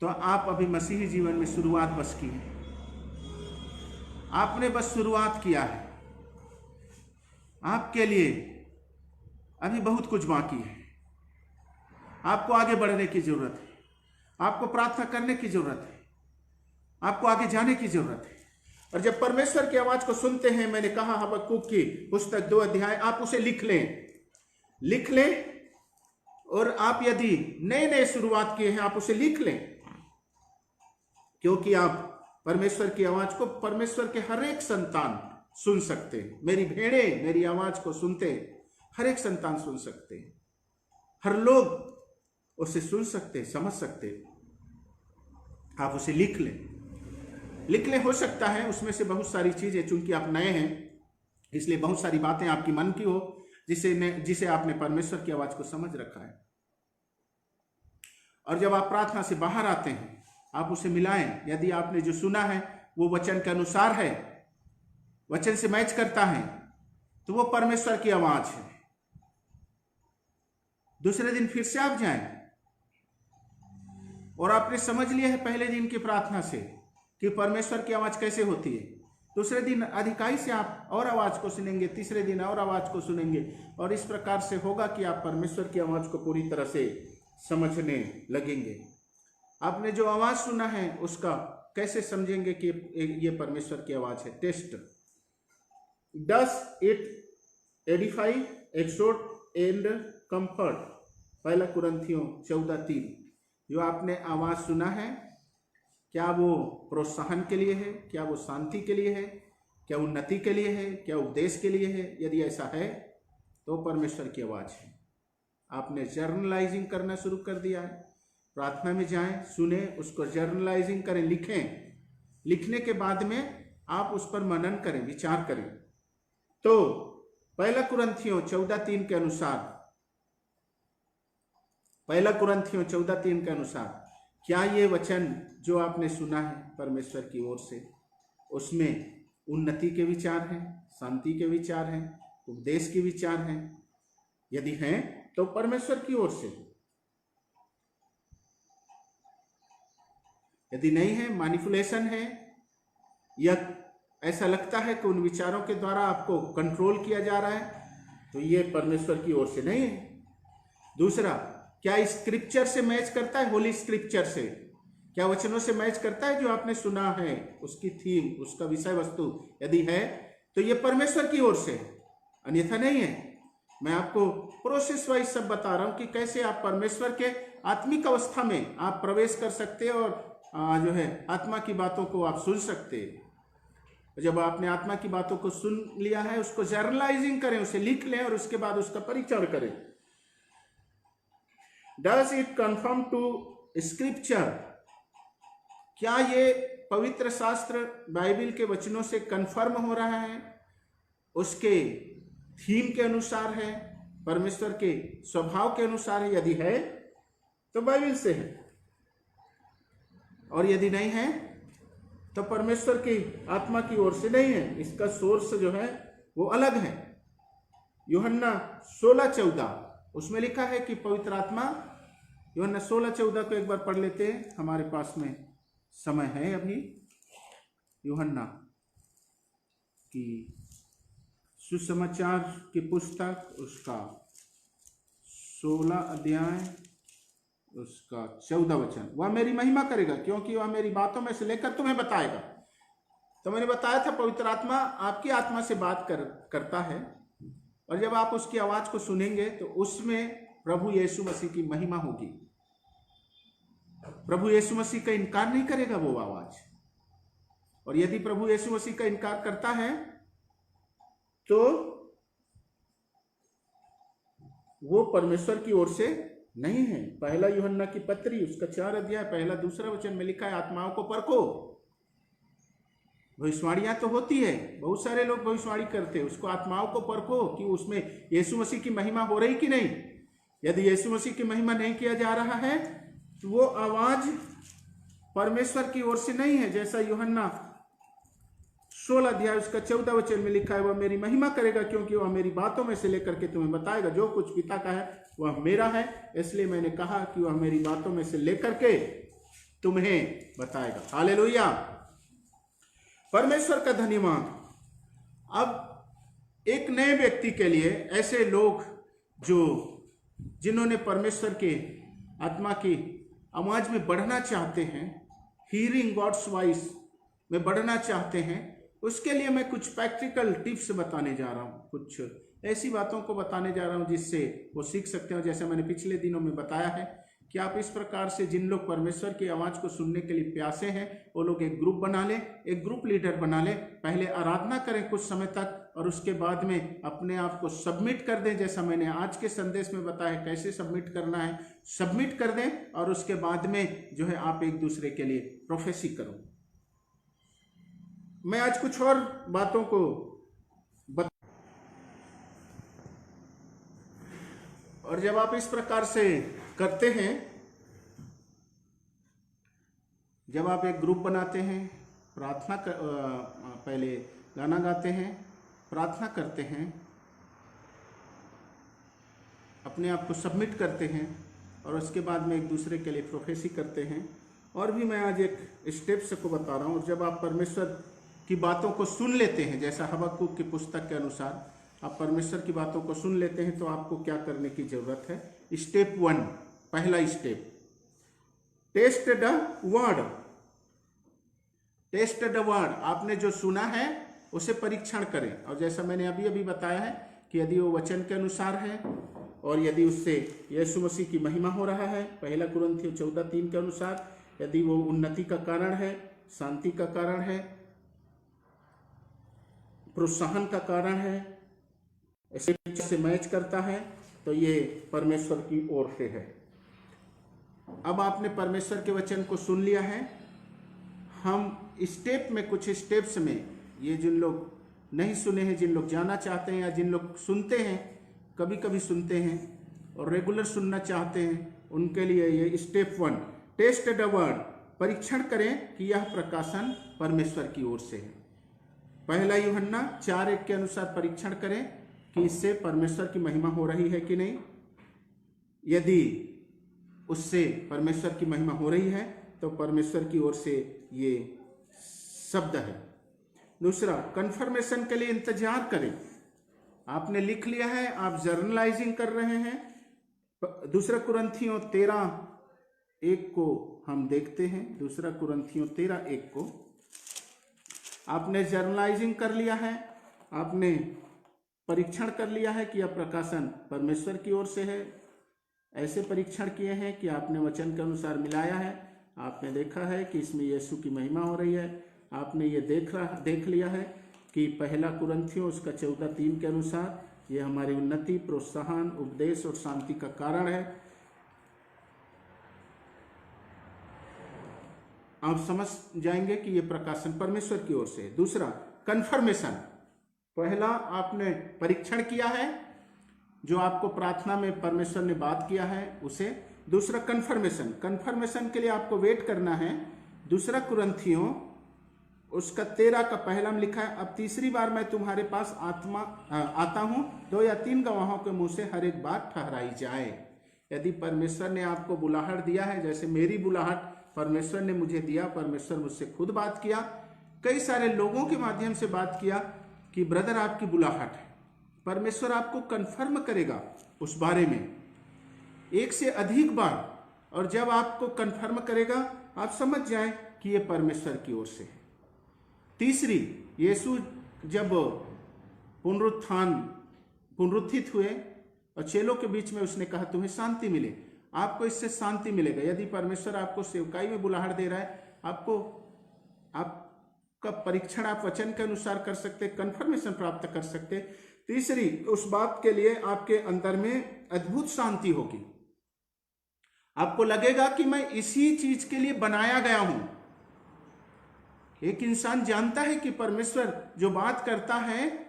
तो आप अभी मसीही जीवन में शुरुआत बस की है। आपने बस शुरुआत किया है। आपके लिए अभी बहुत कुछ बाकी है। आपको आगे बढ़ने की जरूरत है, आपको प्रार्थना करने की जरूरत है, आपको आगे जाने की जरूरत है। और जब परमेश्वर की आवाज को सुनते हैं, मैंने कहा हबक्कूक की पुस्तक 2 अध्याय, आप उसे लिख लें। और आप यदि नए शुरुआत किए हैं, आप उसे लिख लें, क्योंकि आप परमेश्वर की आवाज को, परमेश्वर के हर एक संतान सुन सकते हैं। मेरी भेड़ें मेरी आवाज को सुनते, हर एक संतान सुन सकते हैं, हर लोग उसे सुन सकते, समझ सकते। आप उसे लिख लें। हो सकता है उसमें से बहुत सारी चीजें, चूंकि आप नए हैं इसलिए बहुत सारी बातें आपकी मन की हो, जिसे आपने परमेश्वर की आवाज को समझ रखा है। और जब आप प्रार्थना से बाहर आते हैं, आप उसे मिलाएं। यदि आपने जो सुना है वो वचन के अनुसार है, वचन से मैच करता है, तो वो परमेश्वर की आवाज है। दूसरे दिन फिर से आप जाएं और आपने समझ लिया है पहले दिन की प्रार्थना से कि परमेश्वर की आवाज कैसे होती है। दूसरे दिन अधिकाई से आप और आवाज को सुनेंगे, तीसरे दिन और आवाज को सुनेंगे, और इस प्रकार से होगा कि आप परमेश्वर की आवाज को पूरी तरह से समझने लगेंगे। आपने जो आवाज सुना है उसका कैसे समझेंगे कि ये परमेश्वर की आवाज है? Test. Does it edify, exhort and comfort. पहला कुरिन्थियों 14:3। जो आपने आवाज सुना है, क्या वो प्रोत्साहन के लिए है? क्या वो शांति के लिए है? क्या उन्नति के लिए है? क्या उपदेश के लिए है? यदि ऐसा है तो परमेश्वर की आवाज है। आपने जर्नलाइजिंग करना शुरू कर दिया है। प्रार्थना में जाएं, सुने, उसको जर्नलाइजिंग करें, लिखें। लिखने के बाद में आप उस पर मनन करें, विचार करें। तो पहला कुरिन्थियों 14:3 के अनुसार, पहला कुरिन्थियों 14:3 के अनुसार क्या ये वचन जो आपने सुना है परमेश्वर की ओर से, उसमें उन्नति के विचार हैं, शांति के विचार हैं, उपदेश के विचार हैं? यदि हैं तो परमेश्वर की ओर से। यदि नहीं है, मैनिपुलेशन है, या ऐसा लगता है कि उन विचारों के द्वारा आपको कंट्रोल किया जा रहा है, तो ये परमेश्वर की ओर से नहीं है। दूसरा, क्या स्क्रिप्चर से मैच करता है? होली स्क्रिप्चर से, क्या वचनों से मैच करता है जो आपने सुना है, उसकी थीम, उसका विषय वस्तु? यदि है तो ये परमेश्वर की ओर से, अन्यथा नहीं है। मैं आपको प्रोसेस वाइज सब बता रहा हूं कि कैसे आप परमेश्वर के आत्मिक अवस्था में आप प्रवेश कर सकते हैं और जो है आत्मा की बातों को आप सुन सकते हैं। जब आपने आत्मा की बातों को सुन लिया है, उसको जर्नलाइजिंग करें, उसे लिख लें और उसके बाद उसका परीक्षण करें। Does it confirm to scripture? क्या ये पवित्र शास्त्र बाइबल के वचनों से कंफर्म हो रहा है, उसके थीम के अनुसार है, परमेश्वर के स्वभाव के अनुसार है? यदि है तो बाइबल से है, और यदि नहीं है तो परमेश्वर की आत्मा की ओर से नहीं है। इसका सोर्स जो है वो अलग है। यूहन्ना 16:14 उसमें लिखा है कि पवित्र आत्मा, यूहन्ना 16:14 को एक बार पढ़ लेते हैं, हमारे पास में समय है अभी। यूहन्ना की सुसमाचार की पुस्तक, उसका 16 अध्याय, उसका 14 वचन। वह मेरी महिमा करेगा क्योंकि वह मेरी बातों में से लेकर तुम्हें बताएगा। तो मैंने बताया था पवित्र आत्मा आपकी आत्मा से बात करता है, और जब आप उसकी आवाज को सुनेंगे तो उसमें प्रभु यीशु मसीह की महिमा होगी। प्रभु यीशु मसीह का इनकार नहीं करेगा वो आवाज, और यदि प्रभु यीशु मसीह का इनकार करता है तो वो परमेश्वर की ओर से नहीं है। पहला यूहन्ना की पत्री, उसका 4 अध्याय, पहला दूसरा वचन में लिखा है, आत्माओं को परखो। भविष्यवाणियां तो होती है, बहुत सारे लोग भविष्यवाणी करते हैं, उसको आत्माओं को परखो कि उसमें यीशु मसीह की महिमा हो रही कि नहीं। यदि यीशु मसीह की महिमा नहीं किया जा रहा है तो वो आवाज परमेश्वर की ओर से नहीं है। जैसा यूहन्ना 16 अध्याय उसका 14 वचन में लिखा है, वह मेरी महिमा करेगा क्योंकि वह मेरी बातों में से लेकर के तुम्हें बताएगा। जो कुछ पिता का है वह मेरा है, इसलिए मैंने कहा कि वह मेरी बातों में से लेकर के तुम्हें बताएगा। हालेलुया, परमेश्वर का धन्यवाद। अब एक नए व्यक्ति के लिए, ऐसे लोग जिन्होंने परमेश्वर के आत्मा की आवाज में बढ़ना चाहते हैं, हीरिंग गॉड्स वॉइस में बढ़ना चाहते हैं, उसके लिए मैं कुछ प्रैक्टिकल टिप्स बताने जा रहा हूँ, कुछ ऐसी बातों को बताने जा रहा हूँ जिससे वो सीख सकते हो। जैसे मैंने पिछले दिनों में बताया है कि आप इस प्रकार से, जिन लोग परमेश्वर की आवाज़ को सुनने के लिए प्यासे हैं, वो लोग एक ग्रुप बना लें, एक ग्रुप लीडर बना लें। पहले आराधना करें कुछ समय तक, और उसके बाद में अपने आप को सबमिट कर दें। जैसा मैंने आज के संदेश में बताया कैसे सबमिट करना है, सबमिट कर दें, और उसके बाद में जो है आप एक दूसरे के लिए प्रोफेसी करो। मैं आज कुछ और बातों को और जब आप इस प्रकार से करते हैं, जब आप एक ग्रुप बनाते हैं, पहले गाना गाते हैं, प्रार्थना करते हैं, अपने आप को सबमिट करते हैं और उसके बाद में एक दूसरे के लिए प्रोफेसी करते हैं। और भी मैं आज एक स्टेप्स को बता रहा हूँ। जब आप परमेश्वर की बातों को सुन लेते हैं, जैसा हबक्कुक की पुस्तक के अनुसार आप परमेश्वर की बातों को सुन लेते हैं, तो आपको क्या करने की जरूरत है? स्टेप 1, पहला step, test the word. Test the word, आपने जो सुना है उसे परीक्षण करें। और जैसा मैंने अभी अभी बताया है कि यदि वो वचन के अनुसार है और यदि उससे यीशु मसीह की महिमा हो रहा है, पहला कुरिन्थियों 14:3 के अनुसार, यदि वो उन्नति का कारण है, शांति का कारण है, प्रोत्साहन का कारण है, ऐसे से मैच करता है, तो ये परमेश्वर की ओर से है। अब आपने परमेश्वर के वचन को सुन लिया है। हम स्टेप में, कुछ स्टेप्स में, ये जिन लोग नहीं सुने हैं, जिन लोग जाना चाहते हैं या जिन लोग सुनते हैं, कभी कभी सुनते हैं और रेगुलर सुनना चाहते हैं, उनके लिए ये स्टेप 1, टेस्ट द वर्ड, परीक्षण करें कि यह प्रकाशन परमेश्वर की ओर से है। पहला यूहन्ना 4:1 के अनुसार परीक्षण करें कि इससे परमेश्वर की महिमा हो रही है कि नहीं। यदि उससे परमेश्वर की महिमा हो रही है तो परमेश्वर की ओर से ये शब्द है। दूसरा, कंफर्मेशन के लिए इंतजार करें। आपने लिख लिया है, आप जर्नलाइजिंग कर रहे हैं। दूसरा कुरिन्थियों 13:1 को हम देखते हैं। दूसरा कुरिन्थियों 13:1 को आपने जर्नलाइजिंग कर लिया है, आपने परीक्षण कर लिया है कि यह प्रकाशन परमेश्वर की ओर से है। ऐसे परीक्षण किए हैं कि आपने वचन के अनुसार मिलाया है, आपने देखा है कि इसमें यीशु की महिमा हो रही है। आपने ये देख लिया है कि पहला कुरिन्थियों उसका 14:3 के अनुसार ये हमारी उन्नति, प्रोत्साहन, उपदेश और शांति का कारण है। आप समझ जाएंगे कि ये प्रकाशन परमेश्वर की ओर से है। दूसरा, कंफर्मेशन। पहला आपने परीक्षण किया है, जो आपको प्रार्थना में परमेश्वर ने बात किया है उसे। दूसरा, कंफर्मेशन। कंफर्मेशन के लिए आपको वेट करना है। दूसरा कुरिन्थियों उसका 13 का पहला में लिखा है, अब तीसरी बार मैं तुम्हारे पास आता हूं, 2 या 3 गवाहों के मुंह से हर एक बात ठहराई जाए। यदि परमेश्वर ने आपको बुलाहट दिया है, जैसे मेरी बुलाहट परमेश्वर ने मुझे दिया, परमेश्वर मुझसे खुद बात किया, कई सारे लोगों के माध्यम से बात किया कि ब्रदर आपकी बुलाहट है, परमेश्वर आपको कंफर्म करेगा उस बारे में 1 से अधिक बार। और जब आपको कंफर्म करेगा, आप समझ जाएं कि यह परमेश्वर की ओर से है। तीसरी, यीशु जब पुनरुत्थित हुए और चेलों के बीच में उसने कहा तुम्हें शांति मिले, आपको इससे शांति मिलेगा। यदि परमेश्वर आपको सेवकाई में बुलाहट दे रहा है, आपका परीक्षण आप वचन के अनुसार कर सकते, कंफर्मेशन प्राप्त कर सकते। तीसरी, उस बात के लिए आपके अंदर में अद्भुत शांति होगी। आपको लगेगा कि मैं इसी चीज के लिए बनाया गया हूं। एक इंसान जानता है कि परमेश्वर जो बात करता है,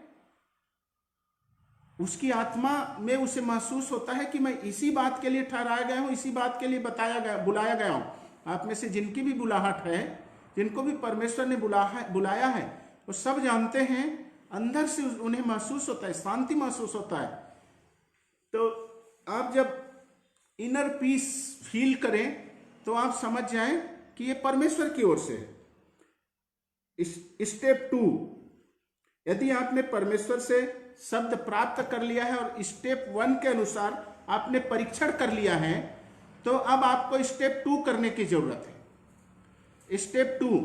उसकी आत्मा में उसे महसूस होता है कि मैं इसी बात के लिए ठहराया गया हूं, इसी बात के लिए बुलाया गया हूं। आप में से जिनकी भी बुलाहट है, जिनको भी परमेश्वर ने बुलाया है, वो सब जानते हैं, अंदर से उन्हें महसूस होता है, शांति महसूस होता है। तो आप जब इनर पीस फील करें तो आप समझ जाएं कि ये परमेश्वर की ओर से है। स्टेप 2, यदि आपने परमेश्वर से शब्द प्राप्त कर लिया है और स्टेप 1 के अनुसार आपने परीक्षण कर लिया है, तो अब आपको स्टेप 2 करने की जरूरत है। स्टेप 2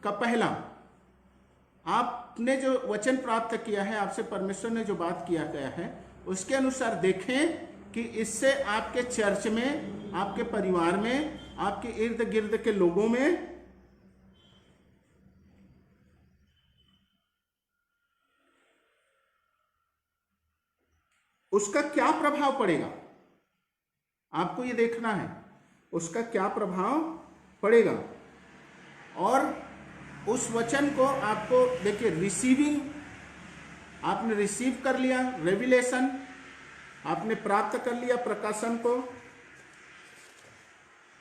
का पहला, आपने जो वचन प्राप्त किया है, आपसे परमेश्वर ने जो बात किया गया है, उसके अनुसार देखें कि इससे आपके चर्च में, आपके परिवार में, आपके इर्द गिर्द के लोगों में उसका क्या प्रभाव पड़ेगा। आपको ये देखना है उसका क्या प्रभाव पड़ेगा। और उस वचन को आपको देखिए, रिसीविंग, आपने रिसीव कर लिया रेविलेशन, आपने प्राप्त कर लिया प्रकाशन को।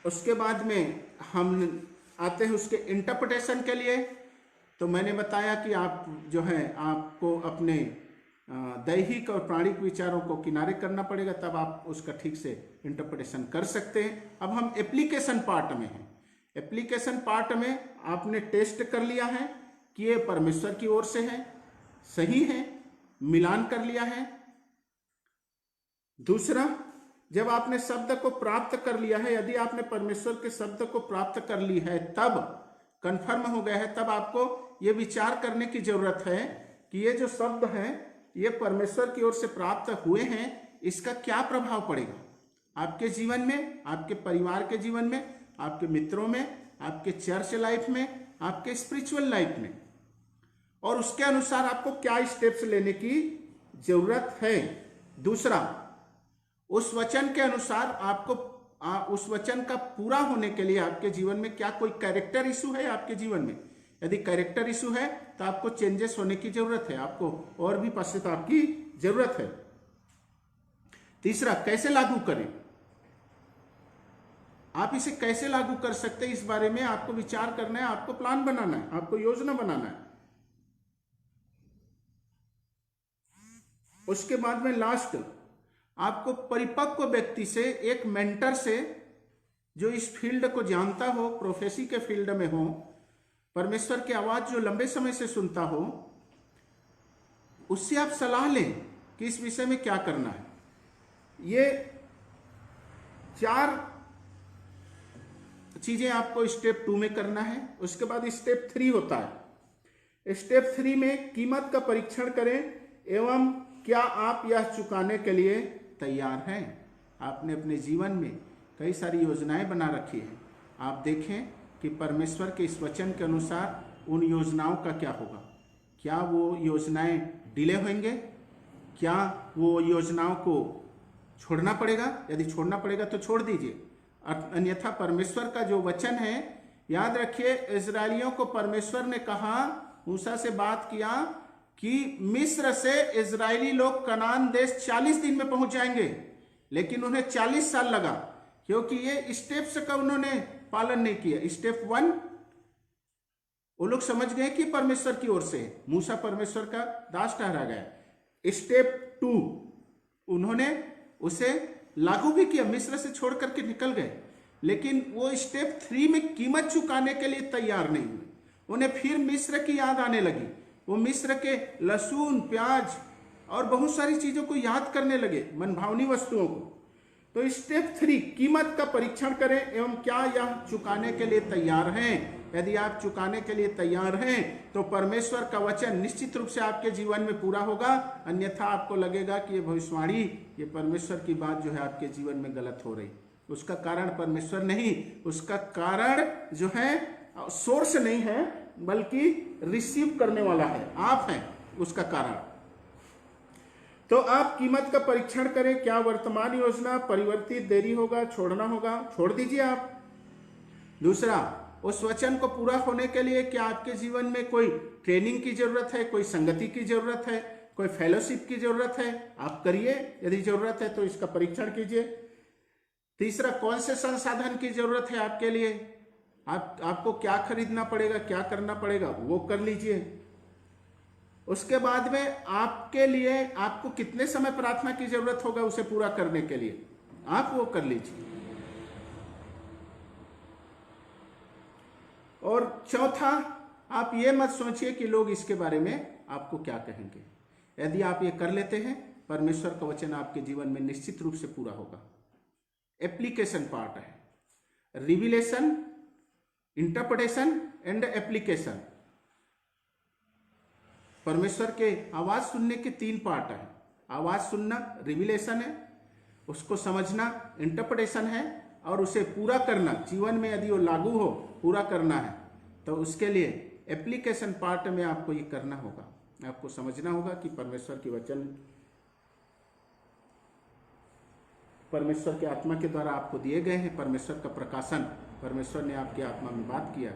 उसके बाद में हम आते हैं उसके इंटरप्रिटेशन के लिए। तो मैंने बताया कि आप जो है आपको अपने दैहिक और प्राणिक विचारों को किनारे करना पड़ेगा, तब आप उसका ठीक से इंटरप्रिटेशन कर सकते हैं। अब हम एप्लीकेशन पार्ट में हैं। एप्लीकेशन पार्ट में आपने टेस्ट कर लिया है कि ये परमेश्वर की ओर से है, सही है, मिलान कर लिया है। दूसरा, जब आपने शब्द को प्राप्त कर लिया है, यदि आपने परमेश्वर के शब्द को प्राप्त कर ली है, तब कंफर्म हो गया है, तब आपको ये विचार करने की जरूरत है कि ये जो शब्द हैं ये परमेश्वर की ओर से प्राप्त हुए हैं, इसका क्या प्रभाव पड़ेगा आपके जीवन में, आपके परिवार के जीवन में, आपके मित्रों में, आपके चर्च लाइफ में, आपके स्पिरिचुअल लाइफ में, और उसके अनुसार आपको क्या स्टेप्स लेने की जरूरत है। दूसरा, उस वचन के अनुसार आपको उस वचन का पूरा होने के लिए आपके जीवन में क्या कोई कैरेक्टर इशू है आपके जीवन में। यदि कैरेक्टर इशू है तो आपको चेंजेस होने की जरूरत है, आपको और भी पश्चाताप की जरूरत है। तीसरा, कैसे लागू करें, आप इसे कैसे लागू कर सकते हैं, इस बारे में आपको विचार करना है, आपको प्लान बनाना है, आपको योजना बनाना है। उसके बाद में लास्ट, आपको परिपक्व व्यक्ति से, एक मेंटर से जो इस फील्ड को जानता हो, प्रोफेसी के फील्ड में हो, परमेश्वर की आवाज जो लंबे समय से सुनता हो, उससे आप सलाह लें कि इस विषय में क्या करना है। ये 4 चीजें आपको स्टेप 2 में करना है। उसके बाद स्टेप 3 होता है। स्टेप 3 में कीमत का परीक्षण करें एवं क्या आप यह चुकाने के लिए तैयार हैं। आपने अपने जीवन में कई सारी योजनाएं बना रखी हैं, आप देखें कि परमेश्वर के इस वचन के अनुसार उन योजनाओं का क्या होगा। क्या वो योजनाएं डिले होंगे, क्या वो योजनाओं को छोड़ना पड़ेगा, यदि छोड़ना पड़ेगा तो छोड़ दीजिए, अन्यथा परमेश्वर का जो वचन है, याद रखिए इजरायलियों को परमेश्वर ने कहा, मूसा से बात किया कि मिस्र से इजरायली लोग कनान देश 40 दिन में पहुंच जाएंगे, लेकिन उन्हें 40 साल लगा, क्योंकि ये स्टेप्स का उन्होंने पालन नहीं किया। स्टेप 1 वो लोग समझ गए कि परमेश्वर की ओर से, मूसा परमेश्वर का दास ठहरा गया। स्टेप 2 उन्होंने उसे लागू भी किया, मिस्र से छोड़ करके निकल गए, लेकिन वो स्टेप 3 में कीमत चुकाने के लिए तैयार नहीं हुए। उन्हें फिर मिस्र की याद आने लगी, वो मिस्र के लहसुन, प्याज और बहुत सारी चीजों को याद करने लगे, मनभावनी वस्तुओं को। तो स्टेप 3 कीमत का परीक्षण करें एवं क्या यह चुकाने के लिए तैयार हैं। यदि आप चुकाने के लिए तैयार हैं तो परमेश्वर का वचन निश्चित रूप से आपके जीवन में पूरा होगा, अन्यथा आपको लगेगा कि ये भविष्यवाणी, ये परमेश्वर की बात जो है आपके जीवन में गलत हो रही। उसका कारण परमेश्वर नहीं, उसका कारण जो है सोर्स नहीं है, बल्कि रिसीव करने वाला है, आप हैं उसका कारण। तो आप कीमत का परीक्षण करें, क्या वर्तमान योजना परिवर्तित, देरी होगा, छोड़ना होगा, छोड़ दीजिए आप। दूसरा, उस वचन को पूरा होने के लिए क्या आपके जीवन में कोई ट्रेनिंग की जरूरत है, कोई संगति की जरूरत है, कोई फेलोशिप की जरूरत है, आप करिए। यदि जरूरत है तो इसका परीक्षण कीजिए। तीसरा, कौन से संसाधन की जरूरत है आपके लिए, आपको क्या खरीदना पड़ेगा, क्या करना पड़ेगा, वो कर लीजिए। उसके बाद में आपके लिए आपको कितने समय प्रार्थना की जरूरत होगा उसे पूरा करने के लिए, आप वो कर लीजिए। और चौथा, आप ये मत सोचिए कि लोग इसके बारे में आपको क्या कहेंगे। यदि आप ये कर लेते हैं, परमेश्वर का वचन आपके जीवन में निश्चित रूप से पूरा होगा। एप्लीकेशन पार्ट है, रिविलेशन, इंटरप्रिटेशन एंड एप्लीकेशन। परमेश्वर के आवाज सुनने के 3 पार्ट है। आवाज सुनना रिविलेशन है, उसको समझना इंटरप्रिटेशन है, और उसे पूरा करना जीवन में, यदि वो लागू हो, पूरा करना है, तो उसके लिए एप्लीकेशन पार्ट में आपको ये करना होगा। आपको समझना होगा कि परमेश्वर की वचन परमेश्वर के आत्मा के द्वारा आपको दिए गए हैं। परमेश्वर का प्रकाशन, परमेश्वर ने आपकी आत्मा में बात किया,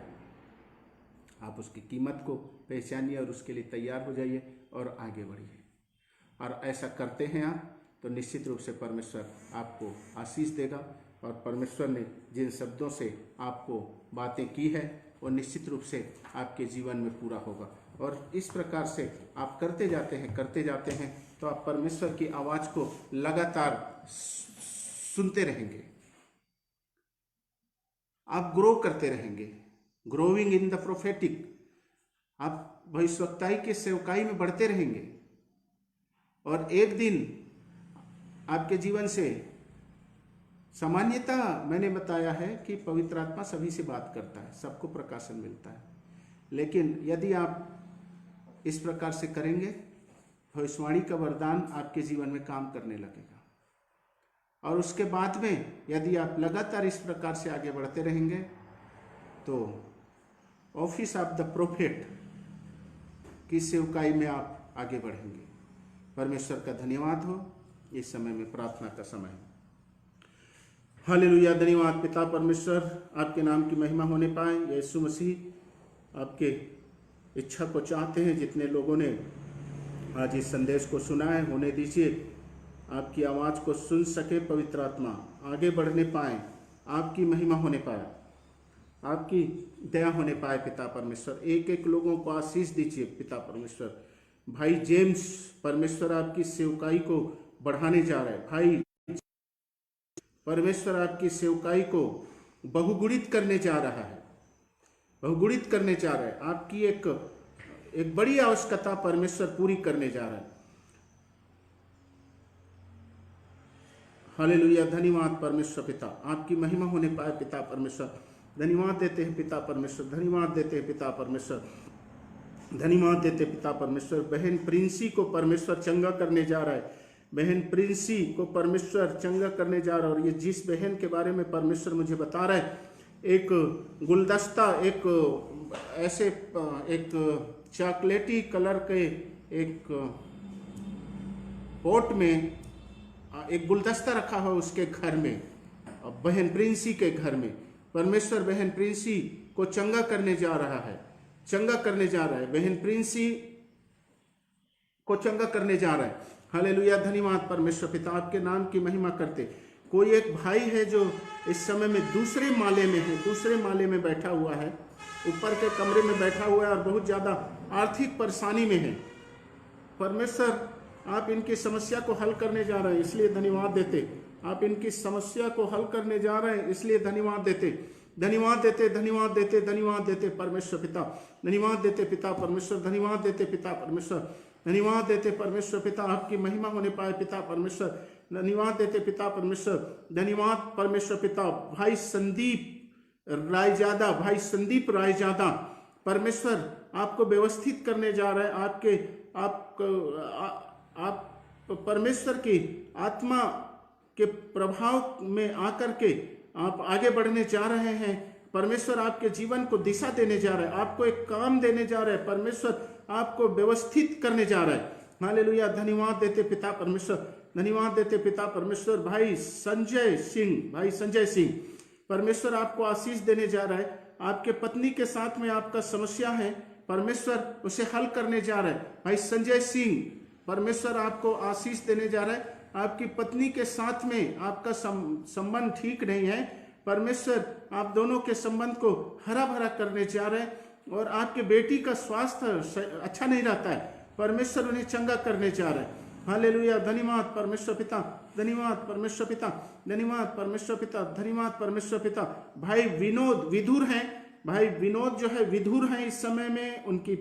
आप उसकी कीमत को पहचानिए और उसके लिए तैयार हो जाइए और आगे बढ़िए। और ऐसा करते हैं आप तो निश्चित रूप से परमेश्वर आपको आशीष देगा। और परमेश्वर ने जिन शब्दों से आपको बातें की है वो निश्चित रूप से आपके जीवन में पूरा होगा। और इस प्रकार से आप करते जाते हैं तो आप परमेश्वर की आवाज़ को लगातार सुनते रहेंगे, आप ग्रो करते रहेंगे, ग्रोइंग इन द प्रोफेटिक। आप भविष्यवक्ताई के सेवकाई में बढ़ते रहेंगे और एक दिन आपके जीवन से सामान्यतः मैंने बताया है कि पवित्र आत्मा सभी से बात करता है, सबको प्रकाशन मिलता है। लेकिन यदि आप इस प्रकार से करेंगे, भविष्यवाणी का वरदान आपके जीवन में काम करने लगेगा। और उसके बाद में यदि आप लगातार इस प्रकार से आगे बढ़ते रहेंगे तो ऑफिस ऑफ द प्रोफेट की सेवकाई में आप आगे बढ़ेंगे। परमेश्वर का धन्यवाद हो। इस समय में प्रार्थना का समय है। हालेलुया। धन्यवाद पिता परमेश्वर, आपके नाम की महिमा होने पाए। यीशु मसीह आपके इच्छा को चाहते हैं, जितने लोगों ने आज इस संदेश को सुना है होने दीजिए, आपकी आवाज़ को सुन सके, पवित्र आत्मा आगे बढ़ने पाए, आपकी महिमा होने पाए, आपकी दया होने पाए पिता परमेश्वर। एक एक लोगों को आशीष दीजिए पिता परमेश्वर। भाई जेम्स परमेश्वर आपकी सेवकाई को बढ़ाने जा रहा है, भाई परमेश्वर आपकी सेवकाई को बहुगुणित करने जा रहा है, बहुगुणित करने जा रहा है। आपकी एक बड़ी आवश्यकता परमेश्वर पूरी करने जा रहा है। हालेलुया। धन्यवाद परमेश्वर पिता, आपकी महिमा होने पाए पिता परमेश्वर। धन्यवाद देते हैं पिता परमेश्वर, धन्यवाद देते हैं पिता परमेश्वर, धन्यवाद देते पिता परमेश्वर। बहन प्रिंसी को परमेश्वर चंगा करने जा रहा है, बहन प्रिंसी को परमेश्वर चंगा करने जा रहा है। और ये जिस बहन के बारे में परमेश्वर मुझे बता रहा है, एक गुलदस्ता, एक ऐसे एक चॉकलेटी कलर के एक पोट में एक गुलदस्ता रखा हुआ उसके घर में, बहन प्रिंसी के घर में परमेश्वर बहन प्रिंसी को चंगा करने जा रहा है, चंगा करने जा रहा है, बहन प्रिंसी को चंगा करने जा रहा है। हालेलुया। धन्यवाद परमेश्वर पिता, आपके नाम की महिमा करते। कोई एक भाई है जो इस समय में दूसरे माले में है, दूसरे माले में बैठा हुआ है, ऊपर के कमरे में बैठा हुआ है और बहुत ज़्यादा आर्थिक परेशानी में है। परमेश्वर आप इनकी समस्या को हल करने जा रहे हैं, इसलिए धन्यवाद देते। आप इनकी समस्या को हल करने जा रहे हैं, इसलिए धन्यवाद देते, धन्यवाद देते, धन्यवाद देते, धन्यवाद देते परमेश्वर पिता, धन्यवाद देते पिता परमेश्वर, धन्यवाद देते पिता परमेश्वर, धन्यवाद देते परमेश्वर पिता। आपकी महिमा होने पाए पिता परमेश्वर, धन्यवाद देते पिता परमेश्वर, धन्यवाद परमेश्वर पिता। भाई संदीप रायजादा, भाई संदीप रायजादा परमेश्वर आपको व्यवस्थित करने जा रहा है। आप परमेश्वर की आत्मा के प्रभाव में आकर के आप आगे बढ़ने जा रहे हैं। परमेश्वर आपके जीवन को दिशा देने जा रहा है, आपको एक काम देने जा रहा है, परमेश्वर आपको व्यवस्थित करने जा रहा है। हालेलुया। धन्यवाद देते पिता परमेश्वर, धन्यवाद देते पिता परमेश्वर। भाई संजय सिंह, भाई संजय सिंह परमेश्वर आपको आशीष देने जा रहा है। आपके पत्नी के साथ में आपका समस्या है, परमेश्वर उसे हल करने जा रहा है। भाई संजय सिंह परमेश्वर आपको आशीष देने जा रहा है। आपकी पत्नी के साथ में आपका संबंध ठीक नहीं है, परमेश्वर आप दोनों के संबंध को हरा भरा करने जा रहे हैं। और आपके बेटी का स्वास्थ्य अच्छा नहीं रहता है, परमेश्वर उन्हें चंगा करने जा रहा है। हालेलुया। धन्यवाद परमेश्वर पिता, धन्यवाद परमेश्वर पिता, धन्यवाद परमेश्वर पिता, धन्यवाद परमेश्वर पिता। भाई विनोद विधुर हैं, भाई विनोद जो है विधुर हैं, इस समय में उनकी